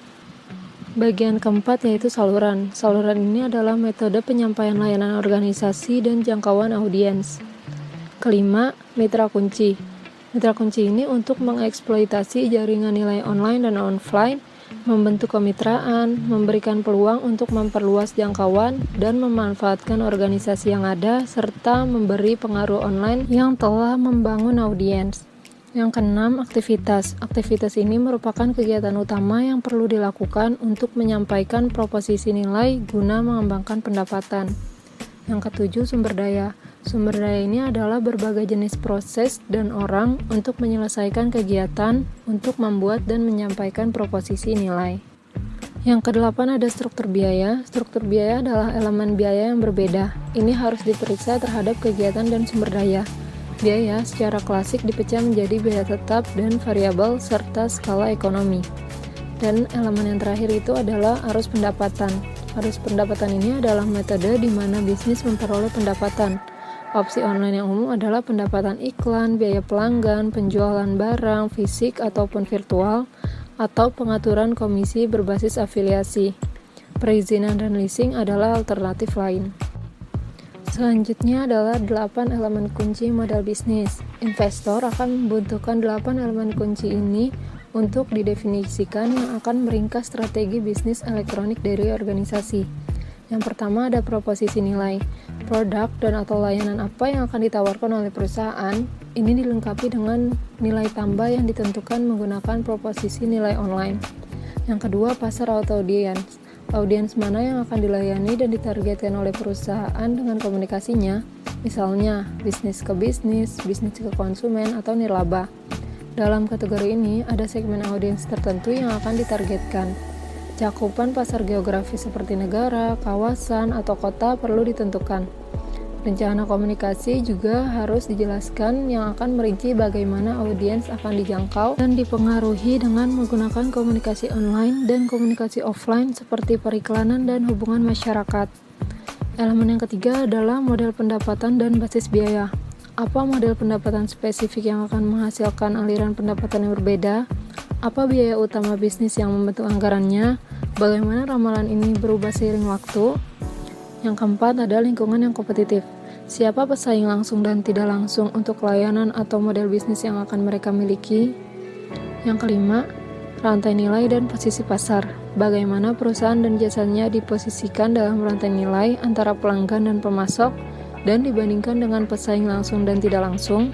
Bagian keempat yaitu saluran. Saluran ini adalah metode penyampaian layanan organisasi dan jangkauan audiens. Kelima, mitra kunci. Mitra kunci ini untuk mengeksploitasi jaringan nilai online dan offline, membentuk kemitraan, memberikan peluang untuk memperluas jangkauan, dan memanfaatkan organisasi yang ada, serta memberi pengaruh online yang telah membangun audiens. Yang keenam, aktivitas. Aktivitas ini merupakan kegiatan utama yang perlu dilakukan untuk menyampaikan proposisi nilai guna mengembangkan pendapatan. Yang ketujuh, sumber daya. Sumber daya ini adalah berbagai jenis proses dan orang untuk menyelesaikan kegiatan untuk membuat dan menyampaikan proposisi nilai. Yang kedelapan ada struktur biaya. Struktur biaya adalah elemen biaya yang berbeda. Ini harus diperiksa terhadap kegiatan dan sumber daya. Biaya secara klasik dipecah menjadi biaya tetap dan variabel serta skala ekonomi. Dan elemen yang terakhir itu adalah arus pendapatan. Arus pendapatan ini adalah metode di mana bisnis memperoleh pendapatan. Opsi online yang umum adalah pendapatan iklan, biaya pelanggan, penjualan barang, fisik ataupun virtual, atau pengaturan komisi berbasis afiliasi. Perizinan dan leasing adalah alternatif lain. Selanjutnya adalah 8 elemen kunci modal bisnis. Investor akan membutuhkan 8 elemen kunci ini untuk didefinisikan yang akan meringkas strategi bisnis elektronik dari organisasi. Yang pertama ada proposisi nilai. Produk dan atau layanan apa yang akan ditawarkan oleh perusahaan, ini dilengkapi dengan nilai tambah yang ditentukan menggunakan proposisi nilai online. Yang kedua, pasar atau audiens. Audiens mana yang akan dilayani dan ditargetkan oleh perusahaan dengan komunikasinya, misalnya bisnis ke bisnis ke konsumen, atau nirlaba. Dalam kategori ini, ada segmen audiens tertentu yang akan ditargetkan. Cakupan pasar geografis seperti negara, kawasan, atau kota perlu ditentukan. Rencana komunikasi juga harus dijelaskan yang akan merinci bagaimana audiens akan dijangkau dan dipengaruhi dengan menggunakan komunikasi online dan komunikasi offline seperti periklanan dan hubungan masyarakat. Elemen yang ketiga adalah model pendapatan dan basis biaya. Apa model pendapatan spesifik yang akan menghasilkan aliran pendapatan yang berbeda? Apa biaya utama bisnis yang membentuk anggarannya? Bagaimana ramalan ini berubah seiring waktu? Yang keempat ada lingkungan yang kompetitif. Siapa pesaing langsung dan tidak langsung untuk layanan atau model bisnis yang akan mereka miliki? Yang kelima, rantai nilai dan posisi pasar. Bagaimana perusahaan dan jasanya diposisikan dalam rantai nilai antara pelanggan dan pemasok dan dibandingkan dengan pesaing langsung dan tidak langsung?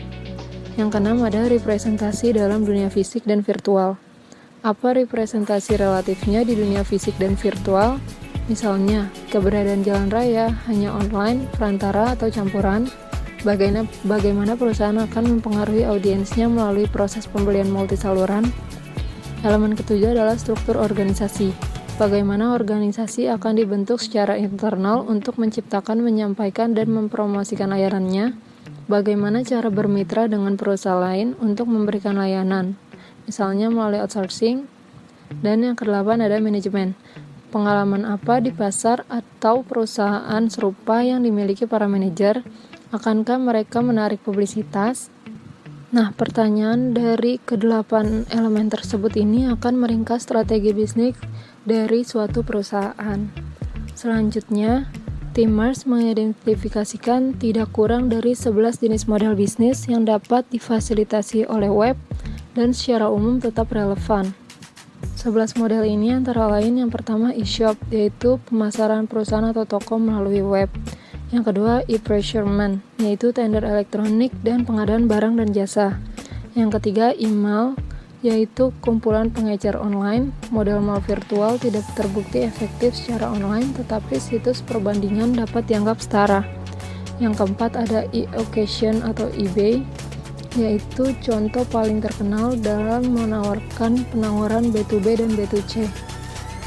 Yang keenam ada representasi dalam dunia fisik dan virtual. Apa representasi relatifnya di dunia fisik dan virtual? Misalnya, keberadaan jalan raya hanya online, perantara, atau campuran. Bagaimana perusahaan akan mempengaruhi audiensnya melalui proses pembelian multisaluran? Elemen ketujuh adalah struktur organisasi. Bagaimana organisasi akan dibentuk secara internal untuk menciptakan, menyampaikan, dan mempromosikan layanannya? Bagaimana cara bermitra dengan perusahaan lain untuk memberikan layanan? Misalnya melalui outsourcing. Dan yang kedelapan ada manajemen. Pengalaman apa di pasar atau perusahaan serupa yang dimiliki para manajer? Akankah mereka menarik publisitas? Nah, pertanyaan dari kedelapan elemen tersebut ini akan meringkas strategi bisnis dari suatu perusahaan. Selanjutnya, tim Mars mengidentifikasikan tidak kurang dari 11 jenis model bisnis yang dapat difasilitasi oleh web dan secara umum tetap relevan. 11 model ini antara lain yang pertama e-shop, yaitu pemasaran perusahaan atau toko melalui web. Yang kedua e-procurement, yaitu tender elektronik dan pengadaan barang dan jasa. Yang ketiga email, yaitu kumpulan pengecer online. Model mal virtual tidak terbukti efektif secara online, tetapi situs perbandingan dapat dianggap setara. Yang keempat ada e-auction atau eBay, yaitu contoh paling terkenal dalam menawarkan penawaran B2B dan B2C.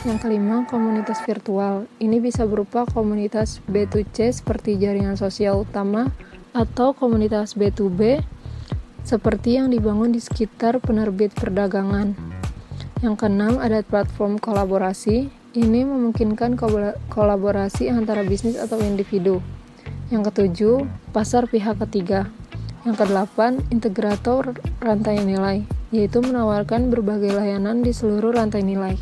Yang kelima, komunitas virtual. Ini bisa berupa komunitas B2C seperti jaringan sosial utama atau komunitas B2B seperti yang dibangun di sekitar penerbit perdagangan. Yang keenam, ada platform kolaborasi. Ini memungkinkan kolaborasi antara bisnis atau individu. Yang ketujuh, pasar pihak ketiga. Yang kedelapan, integrator rantai nilai, yaitu menawarkan berbagai layanan di seluruh rantai nilai.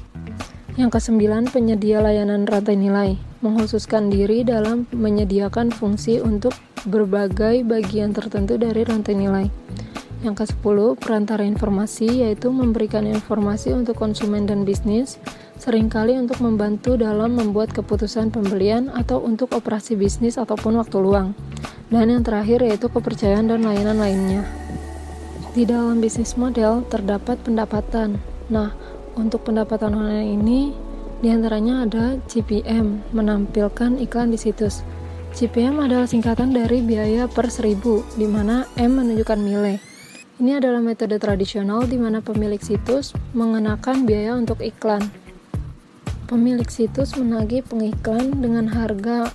Yang kesembilan, penyedia layanan rantai nilai, mengkhususkan diri dalam menyediakan fungsi untuk berbagai bagian tertentu dari rantai nilai. Yang kesepuluh, perantara informasi, yaitu memberikan informasi untuk konsumen dan bisnis, seringkali untuk membantu dalam membuat keputusan pembelian atau untuk operasi bisnis ataupun waktu luang. Dan yang terakhir yaitu kepercayaan dan layanan lainnya. Di dalam bisnis model terdapat pendapatan. Nah, untuk pendapatan online ini diantaranya ada CPM, menampilkan iklan di situs. CPM adalah singkatan dari biaya per 1000, di mana M menunjukkan nilai. Ini adalah metode tradisional di mana pemilik situs mengenakan biaya untuk iklan. Pemilik situs menagih pengiklan dengan harga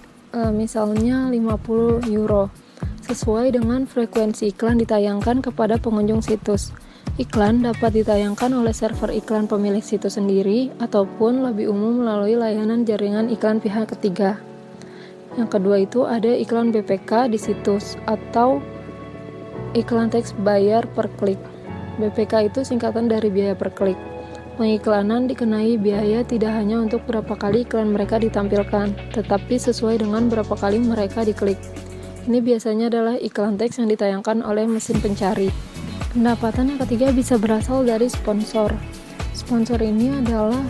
misalnya 50 euro sesuai dengan frekuensi iklan ditayangkan kepada pengunjung situs. Iklan dapat ditayangkan oleh server iklan pemilik situs sendiri ataupun lebih umum melalui layanan jaringan iklan pihak ketiga. Yang kedua itu ada iklan BPK di situs atau iklan teks bayar per klik. BPK itu singkatan dari biaya per klik. Pengiklanan dikenai biaya tidak hanya untuk berapa kali iklan mereka ditampilkan, tetapi sesuai dengan berapa kali mereka diklik. Ini biasanya adalah iklan teks yang ditayangkan oleh mesin pencari. Pendapatan yang ketiga bisa berasal dari sponsor. Sponsor ini adalah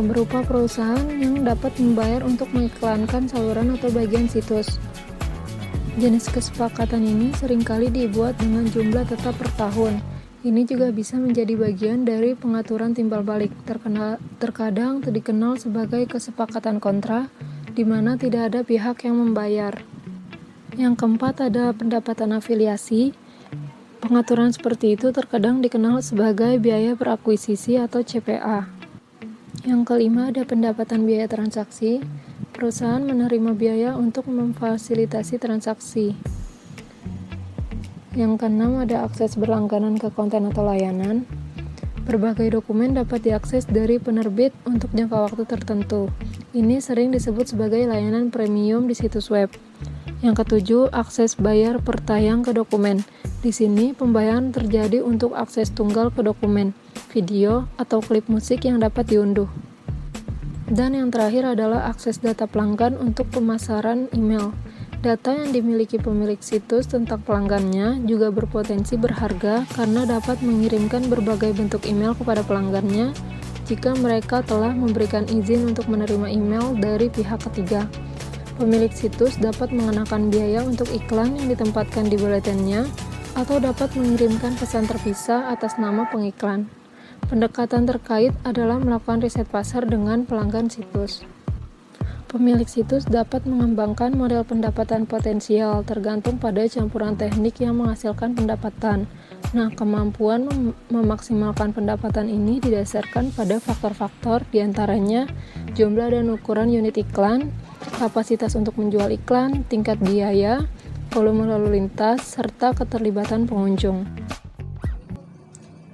berupa perusahaan yang dapat membayar untuk mengiklankan saluran atau bagian situs. Jenis kesepakatan ini seringkali dibuat dengan jumlah tetap per tahun. Ini juga bisa menjadi bagian dari pengaturan timbal balik. Terkadang dikenal sebagai kesepakatan kontra, di mana tidak ada pihak yang membayar. Yang keempat ada pendapatan afiliasi. Pengaturan seperti itu terkadang dikenal sebagai biaya per akuisisi atau CPA. Yang kelima ada pendapatan biaya transaksi. Perusahaan menerima biaya untuk memfasilitasi transaksi. Yang keenam ada akses berlangganan ke konten atau layanan. Berbagai dokumen dapat diakses dari penerbit untuk jangka waktu tertentu. Ini sering disebut sebagai layanan premium di situs web. Yang ketujuh, akses bayar per tayang ke dokumen. Di sini, pembayaran terjadi untuk akses tunggal ke dokumen, video, atau klip musik yang dapat diunduh. Dan yang terakhir adalah akses data pelanggan untuk pemasaran email. Data yang dimiliki pemilik situs tentang pelanggannya juga berpotensi berharga karena dapat mengirimkan berbagai bentuk email kepada pelanggannya jika mereka telah memberikan izin untuk menerima email dari pihak ketiga. Pemilik situs dapat mengenakan biaya untuk iklan yang ditempatkan di buletinnya atau dapat mengirimkan pesan terpisah atas nama pengiklan. Pendekatan terkait adalah melakukan riset pasar dengan pelanggan situs. Pemilik situs dapat mengembangkan model pendapatan potensial tergantung pada campuran teknik yang menghasilkan pendapatan. Nah, kemampuan memaksimalkan pendapatan ini didasarkan pada faktor-faktor diantaranya jumlah dan ukuran unit iklan, kapasitas untuk menjual iklan, tingkat biaya, volume lalu lintas, serta keterlibatan pengunjung.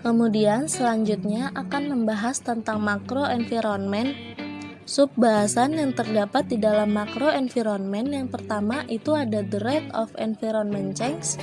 Kemudian selanjutnya akan membahas tentang makro environment. Subbahasan yang terdapat di dalam makro environment yang pertama itu ada the rate of environment change.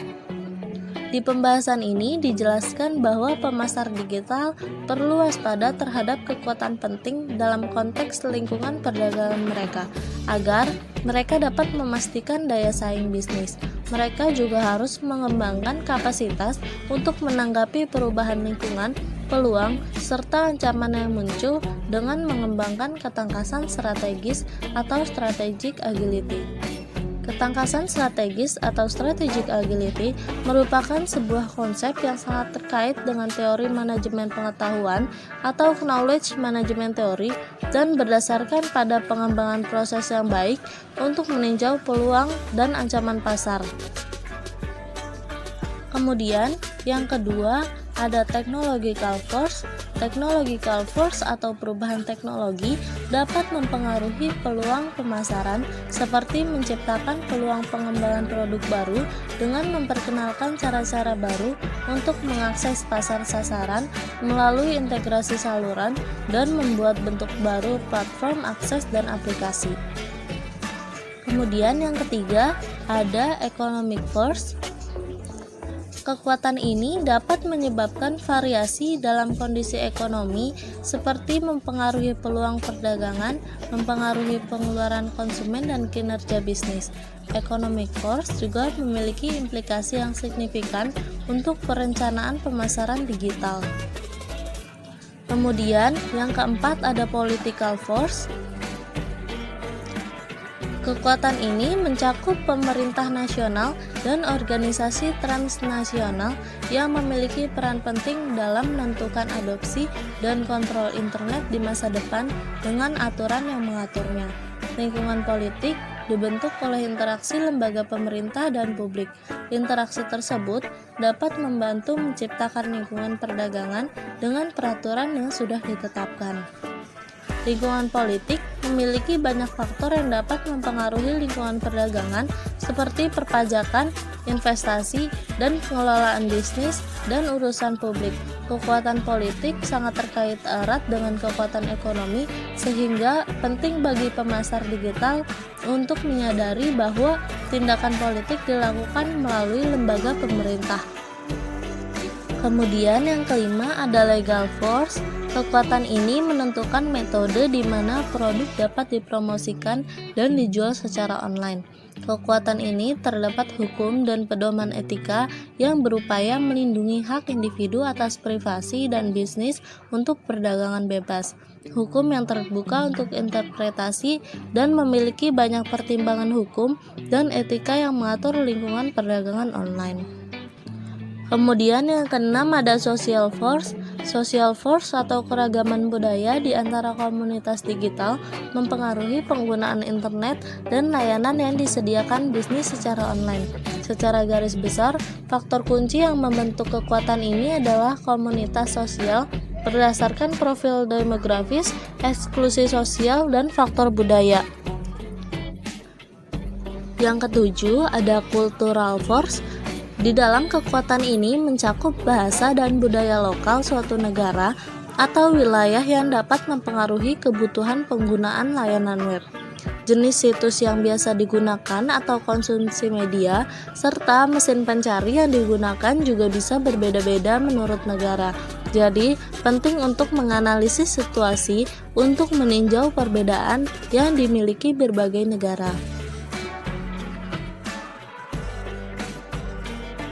Di pembahasan ini dijelaskan bahwa pemasar digital perlu waspada terhadap kekuatan penting dalam konteks lingkungan perdagangan mereka, agar mereka dapat memastikan daya saing bisnis. Mereka juga harus mengembangkan kapasitas untuk menanggapi perubahan lingkungan, peluang, serta ancaman yang muncul dengan mengembangkan ketangkasan strategis atau strategic agility. Ketangkasan strategis atau strategic agility merupakan sebuah konsep yang sangat terkait dengan teori manajemen pengetahuan atau knowledge management theory dan berdasarkan pada pengembangan proses yang baik untuk meninjau peluang dan ancaman pasar. Kemudian, yang kedua ada technological force. Technological force atau perubahan teknologi dapat mempengaruhi peluang pemasaran seperti menciptakan peluang pengembangan produk baru dengan memperkenalkan cara-cara baru untuk mengakses pasar sasaran melalui integrasi saluran dan membuat bentuk baru platform akses dan aplikasi. Kemudian yang ketiga ada economic force. Kekuatan ini dapat menyebabkan variasi dalam kondisi ekonomi seperti mempengaruhi peluang perdagangan, mempengaruhi pengeluaran konsumen dan kinerja bisnis. Economic force juga memiliki implikasi yang signifikan untuk perencanaan pemasaran digital. Kemudian yang keempat ada political force. Kekuatan ini mencakup pemerintah nasional dan organisasi transnasional yang memiliki peran penting dalam menentukan adopsi dan kontrol internet di masa depan dengan aturan yang mengaturnya. Lingkungan politik dibentuk oleh interaksi lembaga pemerintah dan publik. Interaksi tersebut dapat membantu menciptakan lingkungan perdagangan dengan peraturan yang sudah ditetapkan. Lingkungan politik memiliki banyak faktor yang dapat mempengaruhi lingkungan perdagangan seperti perpajakan, investasi, dan pengelolaan bisnis dan urusan publik. Kekuatan politik sangat terkait erat dengan kekuatan ekonomi sehingga penting bagi pemasar digital untuk menyadari bahwa tindakan politik dilakukan melalui lembaga pemerintah. Kemudian yang kelima ada legal force. Kekuatan ini menentukan metode di mana produk dapat dipromosikan dan dijual secara online. Kekuatan ini terdapat hukum dan pedoman etika yang berupaya melindungi hak individu atas privasi dan bisnis untuk perdagangan bebas. Hukum yang terbuka untuk interpretasi dan memiliki banyak pertimbangan hukum dan etika yang mengatur lingkungan perdagangan online. Kemudian yang keenam ada social force. Social force atau keragaman budaya di antara komunitas digital mempengaruhi penggunaan internet dan layanan yang disediakan bisnis secara online. Secara garis besar, faktor kunci yang membentuk kekuatan ini adalah komunitas sosial berdasarkan profil demografis, eksklusi sosial, dan faktor budaya. Yang ketujuh ada cultural force. Di dalam kekuatan ini mencakup bahasa dan budaya lokal suatu negara atau wilayah yang dapat mempengaruhi kebutuhan penggunaan layanan web, jenis situs yang biasa digunakan atau konsumsi media, serta mesin pencari yang digunakan juga bisa berbeda-beda menurut negara. Jadi, penting untuk menganalisis situasi untuk meninjau perbedaan yang dimiliki berbagai negara.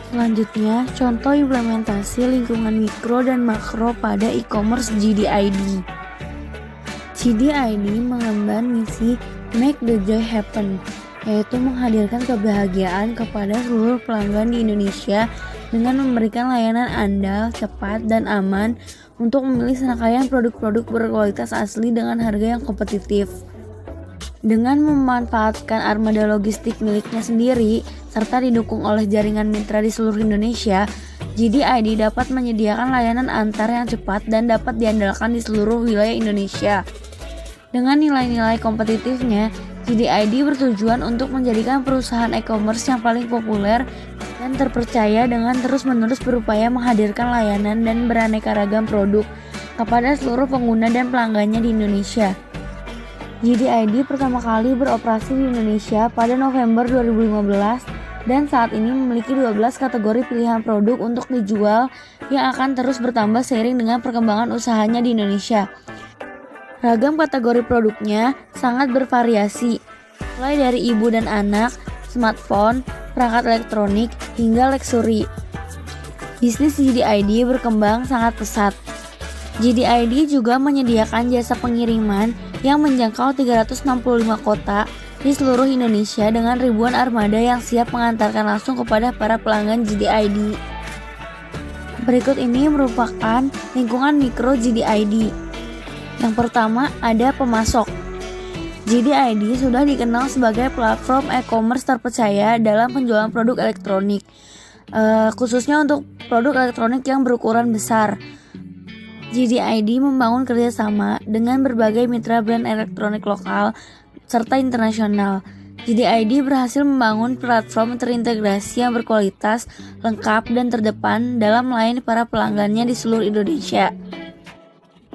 Selanjutnya, contoh implementasi lingkungan mikro dan makro pada e-commerce GDID. GDID mengemban misi Make the Joy Happen, yaitu menghadirkan kebahagiaan kepada seluruh pelanggan di Indonesia dengan memberikan layanan andal, cepat, dan aman untuk memilih serangkaian produk-produk berkualitas asli dengan harga yang kompetitif. Dengan memanfaatkan armada logistik miliknya sendiri, serta didukung oleh jaringan mitra di seluruh Indonesia, GDID dapat menyediakan layanan antar yang cepat dan dapat diandalkan di seluruh wilayah Indonesia. Dengan nilai-nilai kompetitifnya, GDID bertujuan untuk menjadikan perusahaan e-commerce yang paling populer dan terpercaya dengan terus-menerus berupaya menghadirkan layanan dan beraneka ragam produk kepada seluruh pengguna dan pelanggannya di Indonesia. GDID pertama kali beroperasi di Indonesia pada November 2015 dan saat ini memiliki 12 kategori pilihan produk untuk dijual yang akan terus bertambah seiring dengan perkembangan usahanya di Indonesia. Ragam kategori produknya sangat bervariasi, mulai dari ibu dan anak, smartphone, perangkat elektronik, hingga luxury. Bisnis GDID berkembang sangat pesat. GDID juga menyediakan jasa pengiriman yang menjangkau 365 kota di seluruh Indonesia dengan ribuan armada yang siap mengantarkan langsung kepada para pelanggan GDID. Berikut ini merupakan lingkungan mikro GDID. Yang pertama ada pemasok. GDID sudah dikenal sebagai platform e-commerce terpercaya dalam penjualan produk elektronik, khususnya untuk produk elektronik yang berukuran besar. GDID membangun kerjasama dengan berbagai mitra brand elektronik lokal serta internasional. GDID berhasil membangun platform terintegrasi yang berkualitas, lengkap, dan terdepan dalam melayani para pelanggannya di seluruh Indonesia.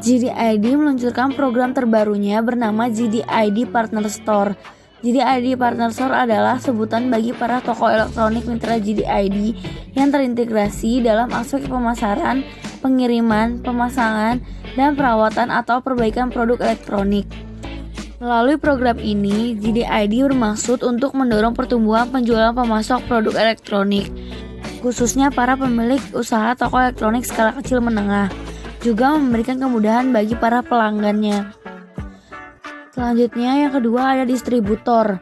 GDID meluncurkan program terbarunya bernama GDID Partner Store. GDID Partner Store adalah sebutan bagi para toko elektronik mitra GDID yang terintegrasi dalam aspek pemasaran, pengiriman, pemasangan, dan perawatan atau perbaikan produk elektronik. Melalui program ini, GDID bermaksud untuk mendorong pertumbuhan penjualan pemasok produk elektronik, khususnya para pemilik usaha toko elektronik skala kecil menengah, juga memberikan kemudahan bagi para pelanggannya. Selanjutnya yang kedua ada distributor.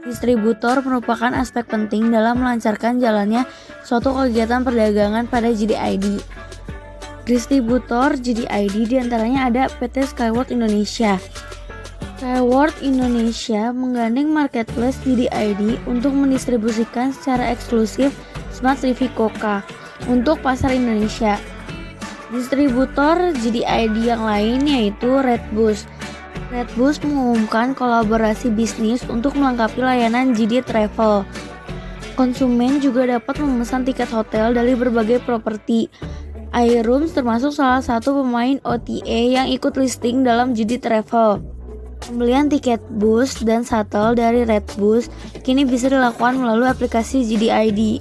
Distributor merupakan aspek penting dalam melancarkan jalannya suatu kegiatan perdagangan pada GDID. Distributor GDID diantaranya ada PT Skyward Indonesia. Skyward Indonesia menggandeng marketplace GDID untuk mendistribusikan secara eksklusif Smart TV Coca untuk pasar Indonesia. Distributor GDID yang lain yaitu Redbus. Redbus mengumumkan kolaborasi bisnis untuk melengkapi layanan GD Travel. Konsumen juga dapat memesan tiket hotel dari berbagai properti. iRooms termasuk salah satu pemain OTA yang ikut listing dalam GD Travel. Pembelian tiket bus dan shuttle dari Redbus kini bisa dilakukan melalui aplikasi GDID.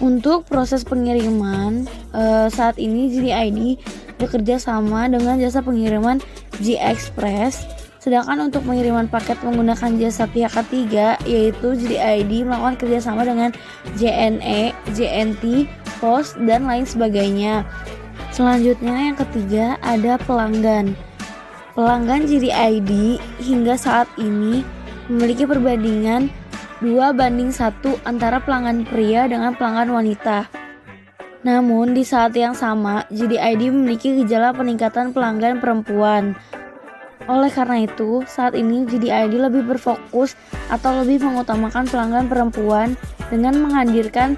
Untuk proses pengiriman, saat ini GDID bekerja sama dengan jasa pengiriman G-Express Sedangkan untuk pengiriman paket menggunakan jasa pihak ketiga, yaitu JDID melakukan kerjasama dengan JNE, JNT, Pos, dan lain sebagainya. Selanjutnya yang ketiga ada pelanggan. Pelanggan JDID hingga saat ini memiliki perbandingan 2:1 antara pelanggan pria dengan pelanggan wanita. Namun di saat yang sama, JDID memiliki gejala peningkatan pelanggan perempuan. Oleh karena itu, saat ini JDID lebih berfokus atau lebih mengutamakan pelanggan perempuan dengan menghadirkan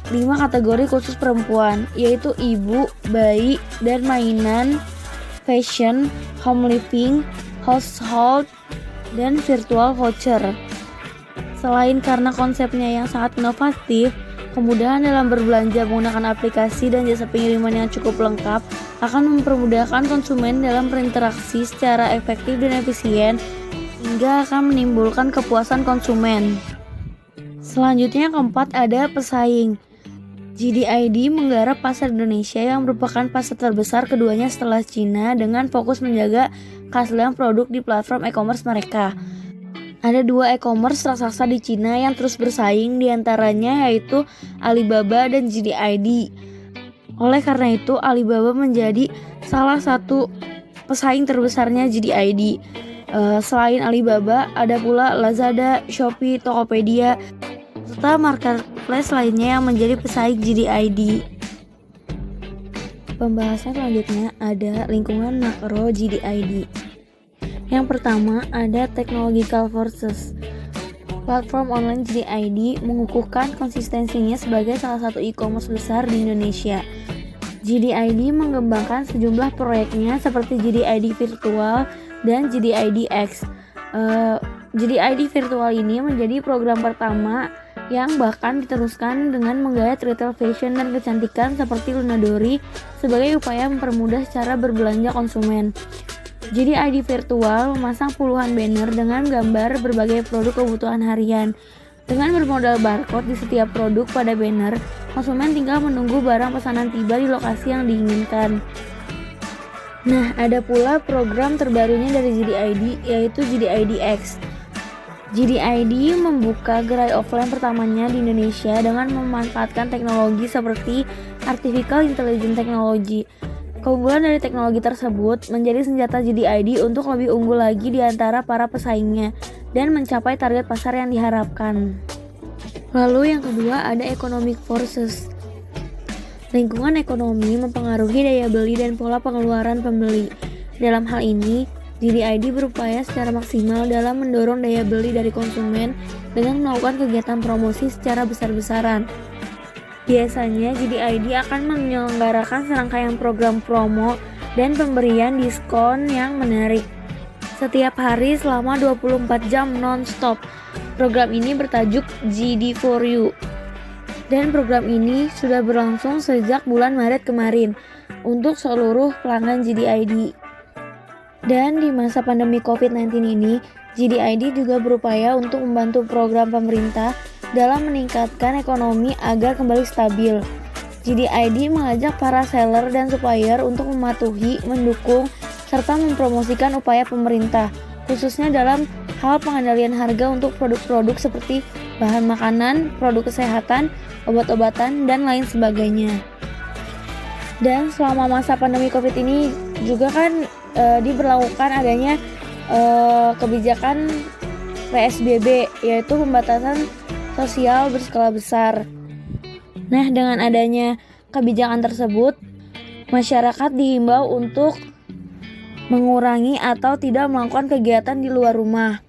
5 kategori khusus perempuan, yaitu ibu, bayi, dan mainan, fashion, home living, household, dan virtual voucher. Selain karena konsepnya yang sangat inovatif, kemudahan dalam berbelanja menggunakan aplikasi dan jasa pengiriman yang cukup lengkap akan mempermudahkan konsumen dalam berinteraksi secara efektif dan efisien hingga akan menimbulkan kepuasan konsumen. Selanjutnya yang keempat ada pesaing. JDID menggarap pasar Indonesia yang merupakan pasar terbesar keduanya setelah Cina dengan fokus menjaga keaslian produk di platform e-commerce mereka. Ada 2 e-commerce raksasa di Cina yang terus bersaing, diantaranya yaitu Alibaba dan JDID. Oleh karena itu, Alibaba menjadi salah satu pesaing terbesarnya JDID. Selain Alibaba, ada pula Lazada, Shopee, Tokopedia, serta marketplace lainnya yang menjadi pesaing JDID. Pembahasan selanjutnya ada lingkungan makro JDID. Yang pertama ada technological forces. Platform online JDID mengukuhkan konsistensinya sebagai salah satu e-commerce besar di Indonesia. JDID mengembangkan sejumlah proyeknya seperti JDID Virtual dan JDID X. JDID Virtual ini menjadi program pertama yang bahkan diteruskan dengan menggayat retail fashion dan kecantikan seperti Lunadori sebagai upaya mempermudah cara berbelanja konsumen. JDID Virtual memasang puluhan banner dengan gambar berbagai produk kebutuhan harian. Dengan bermodal barcode di setiap produk pada banner, konsumen tinggal menunggu barang pesanan tiba di lokasi yang diinginkan. Nah, ada pula program terbarunya dari JDID, yaitu JDID X. JDID membuka gerai offline pertamanya di Indonesia dengan memanfaatkan teknologi seperti Artificial Intelligence Technology. Keunggulan dari teknologi tersebut menjadi senjata JDID untuk lebih unggul lagi di antara para pesaingnya dan mencapai target pasar yang diharapkan. Lalu yang kedua ada economic forces. Lingkungan ekonomi mempengaruhi daya beli dan pola pengeluaran pembeli. Dalam hal ini, JDID berupaya secara maksimal dalam mendorong daya beli dari konsumen dengan melakukan kegiatan promosi secara besar-besaran. Biasanya JDID akan menyelenggarakan serangkaian program promo dan pemberian diskon yang menarik setiap hari selama 24 jam non-stop. Program ini bertajuk JD4U dan program ini sudah berlangsung sejak bulan Maret kemarin untuk seluruh pelanggan JDID. Dan di masa pandemi COVID-19 ini, JDID juga berupaya untuk membantu program pemerintah dalam meningkatkan ekonomi agar kembali stabil. JDID mengajak para seller dan supplier untuk mematuhi, mendukung, serta mempromosikan upaya pemerintah, khususnya dalam hal pengendalian harga untuk produk-produk seperti bahan makanan, produk kesehatan, obat-obatan, dan lain sebagainya. Dan selama masa pandemi COVID ini juga kan diberlakukan adanya kebijakan PSBB, yaitu pembatasan sosial berskala besar. Nah, dengan adanya kebijakan tersebut, masyarakat diimbau untuk mengurangi atau tidak melakukan kegiatan di luar rumah.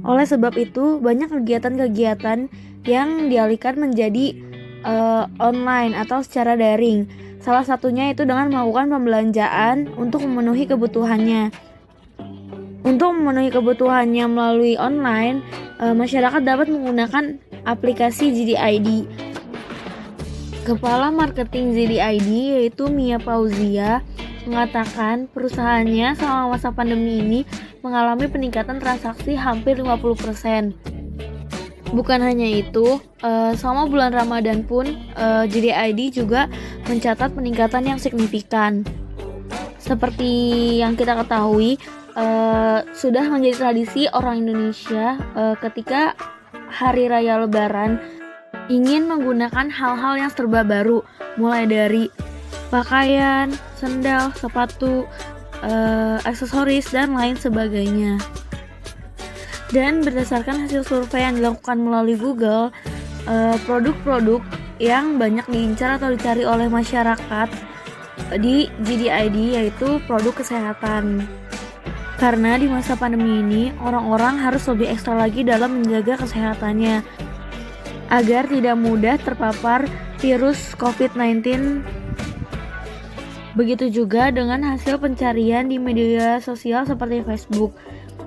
Oleh sebab itu, banyak kegiatan-kegiatan yang dialihkan menjadi online atau secara daring. Salah satunya itu dengan melakukan pembelanjaan untuk memenuhi kebutuhannya. Untuk memenuhi kebutuhannya melalui online, masyarakat dapat menggunakan aplikasi JDID. Kepala marketing JDID yaitu Mia Fauzia mengatakan perusahaannya selama masa pandemi ini mengalami peningkatan transaksi hampir 50%. Bukan hanya itu, selama bulan Ramadan pun JDID juga mencatat peningkatan yang signifikan. Seperti yang kita ketahui, sudah menjadi tradisi orang Indonesia ketika hari raya Lebaran ingin menggunakan hal-hal yang serba baru, mulai dari pakaian, sendal, sepatu, aksesoris, dan lain sebagainya. Dan berdasarkan hasil survei yang dilakukan melalui Google, produk-produk yang banyak diincar atau dicari oleh masyarakat di GDID yaitu produk kesehatan. Karena di masa pandemi ini, orang-orang harus lebih ekstra lagi dalam menjaga kesehatannya agar tidak mudah terpapar virus COVID-19. Begitu juga dengan hasil pencarian di media sosial seperti Facebook.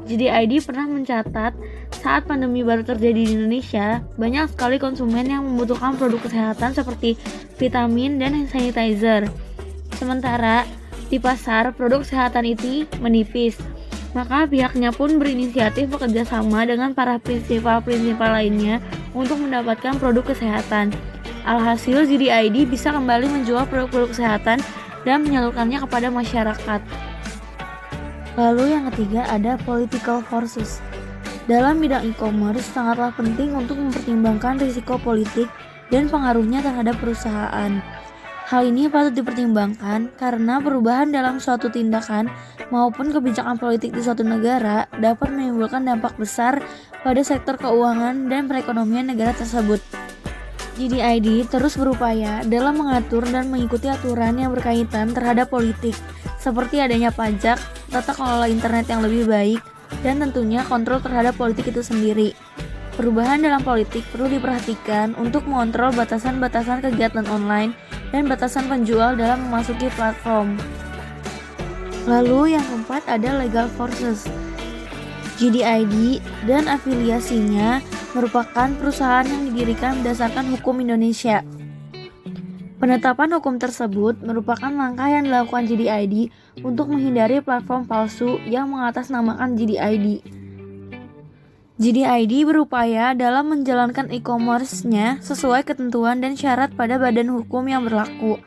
GDID pernah mencatat saat pandemi baru terjadi di Indonesia, banyak sekali konsumen yang membutuhkan produk kesehatan seperti vitamin dan hand sanitizer. Sementara di pasar produk kesehatan itu menipis. Maka pihaknya pun berinisiatif bekerja sama dengan para prinsipal-prinsipal lainnya untuk mendapatkan produk kesehatan. Alhasil GDID bisa kembali menjual produk-produk kesehatan dan menyalurkannya kepada masyarakat. Lalu yang ketiga ada political forces. Dalam bidang e-commerce sangatlah penting untuk mempertimbangkan risiko politik dan pengaruhnya terhadap perusahaan. Hal ini patut dipertimbangkan karena perubahan dalam suatu tindakan maupun kebijakan politik di suatu negara dapat menimbulkan dampak besar pada sektor keuangan dan perekonomian negara tersebut. GDID terus berupaya dalam mengatur dan mengikuti aturan yang berkaitan terhadap politik, seperti adanya pajak, tata kelola internet yang lebih baik, dan tentunya kontrol terhadap politik itu sendiri. Perubahan dalam politik perlu diperhatikan untuk mengontrol batasan-batasan kegiatan online dan batasan penjual dalam memasuki platform. Lalu yang keempat ada legal forces. GDID dan afiliasinya merupakan perusahaan yang didirikan berdasarkan hukum Indonesia. Penetapan hukum tersebut merupakan langkah yang dilakukan GDID untuk menghindari platform palsu yang mengatasnamakan GDID. GDID berupaya dalam menjalankan e-commerce-nya sesuai ketentuan dan syarat pada badan hukum yang berlaku.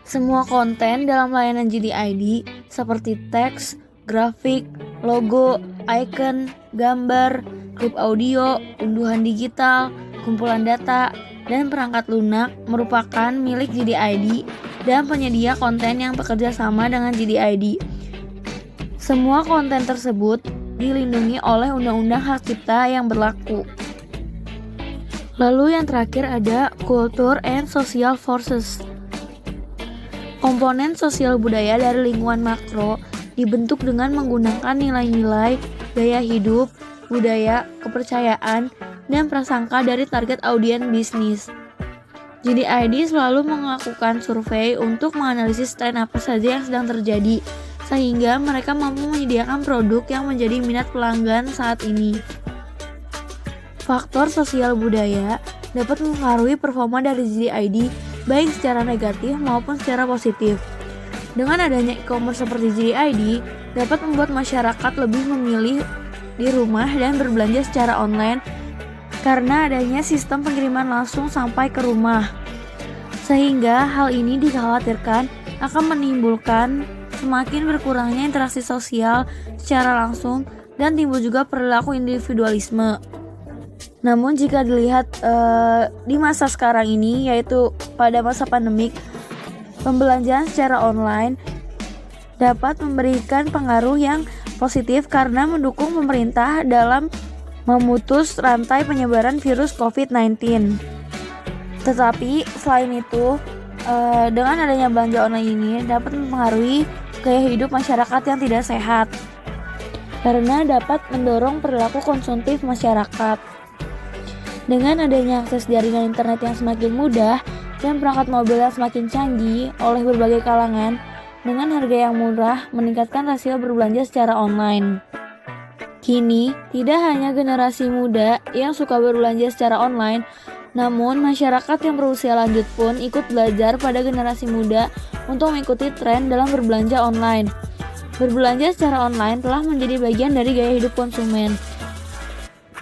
Semua konten dalam layanan GDID seperti teks, grafik, logo, icon, gambar, klip audio, unduhan digital, kumpulan data, dan perangkat lunak merupakan milik GDID dan penyedia konten yang bekerja sama dengan GDID. Semua konten tersebut dilindungi oleh Undang-Undang Hak Cipta yang berlaku. Lalu yang terakhir ada Culture and Social Forces. Komponen sosial budaya dari lingkungan makro dibentuk dengan menggunakan nilai-nilai, gaya hidup, budaya, kepercayaan, dan prasangka dari target audiens bisnis. GDID selalu melakukan survei untuk menganalisis tren apa saja yang sedang terjadi, sehingga mereka mampu menyediakan produk yang menjadi minat pelanggan saat ini. Faktor sosial budaya dapat mempengaruhi performa dari GDID baik secara negatif maupun secara positif. Dengan adanya e-commerce seperti GDID dapat membuat masyarakat lebih memilih di rumah dan berbelanja secara online karena adanya sistem pengiriman langsung sampai ke rumah. Sehingga hal ini dikhawatirkan akan menimbulkan semakin berkurangnya interaksi sosial secara langsung dan timbul juga perilaku individualisme. Namun jika dilihat di masa sekarang ini, yaitu pada masa pandemik, pembelanjaan secara online dapat memberikan pengaruh yang positif karena mendukung pemerintah dalam memutus rantai penyebaran virus COVID-19. Tetapi selain itu, dengan adanya belanja online ini dapat mempengaruhi gaya hidup masyarakat yang tidak sehat karena dapat mendorong perilaku konsumtif masyarakat. Dengan adanya akses jaringan internet yang semakin mudah dan perangkat mobil yang semakin canggih oleh berbagai kalangan dengan harga yang murah meningkatkan rasio berbelanja secara online. Kini, tidak hanya generasi muda yang suka berbelanja secara online, namun masyarakat yang berusia lanjut pun ikut belajar pada generasi muda untuk mengikuti tren dalam berbelanja online. Berbelanja secara online telah menjadi bagian dari gaya hidup konsumen.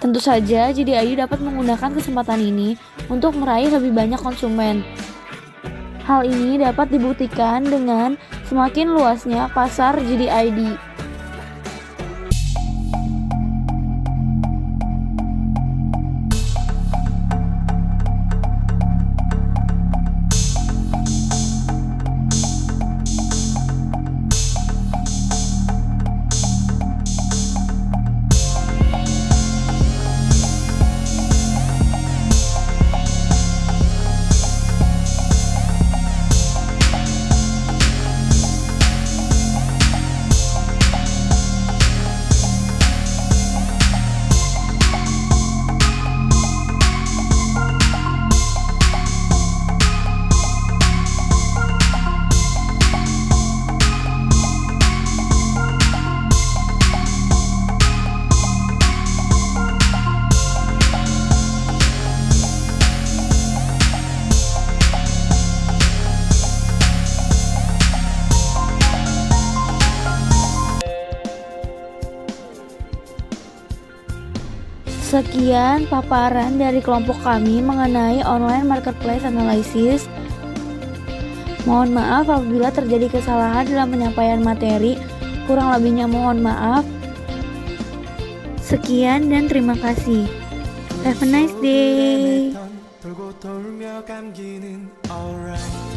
Tentu saja, GDID dapat menggunakan kesempatan ini untuk meraih lebih banyak konsumen. Hal ini dapat dibuktikan dengan semakin luasnya pasar GDID. Sekian paparan dari kelompok kami mengenai online marketplace analysis. Mohon maaf apabila terjadi kesalahan dalam penyampaian materi. Kurang lebihnya mohon maaf. Sekian dan terima kasih. Have a nice day. 돌고 돌며 감기는 alright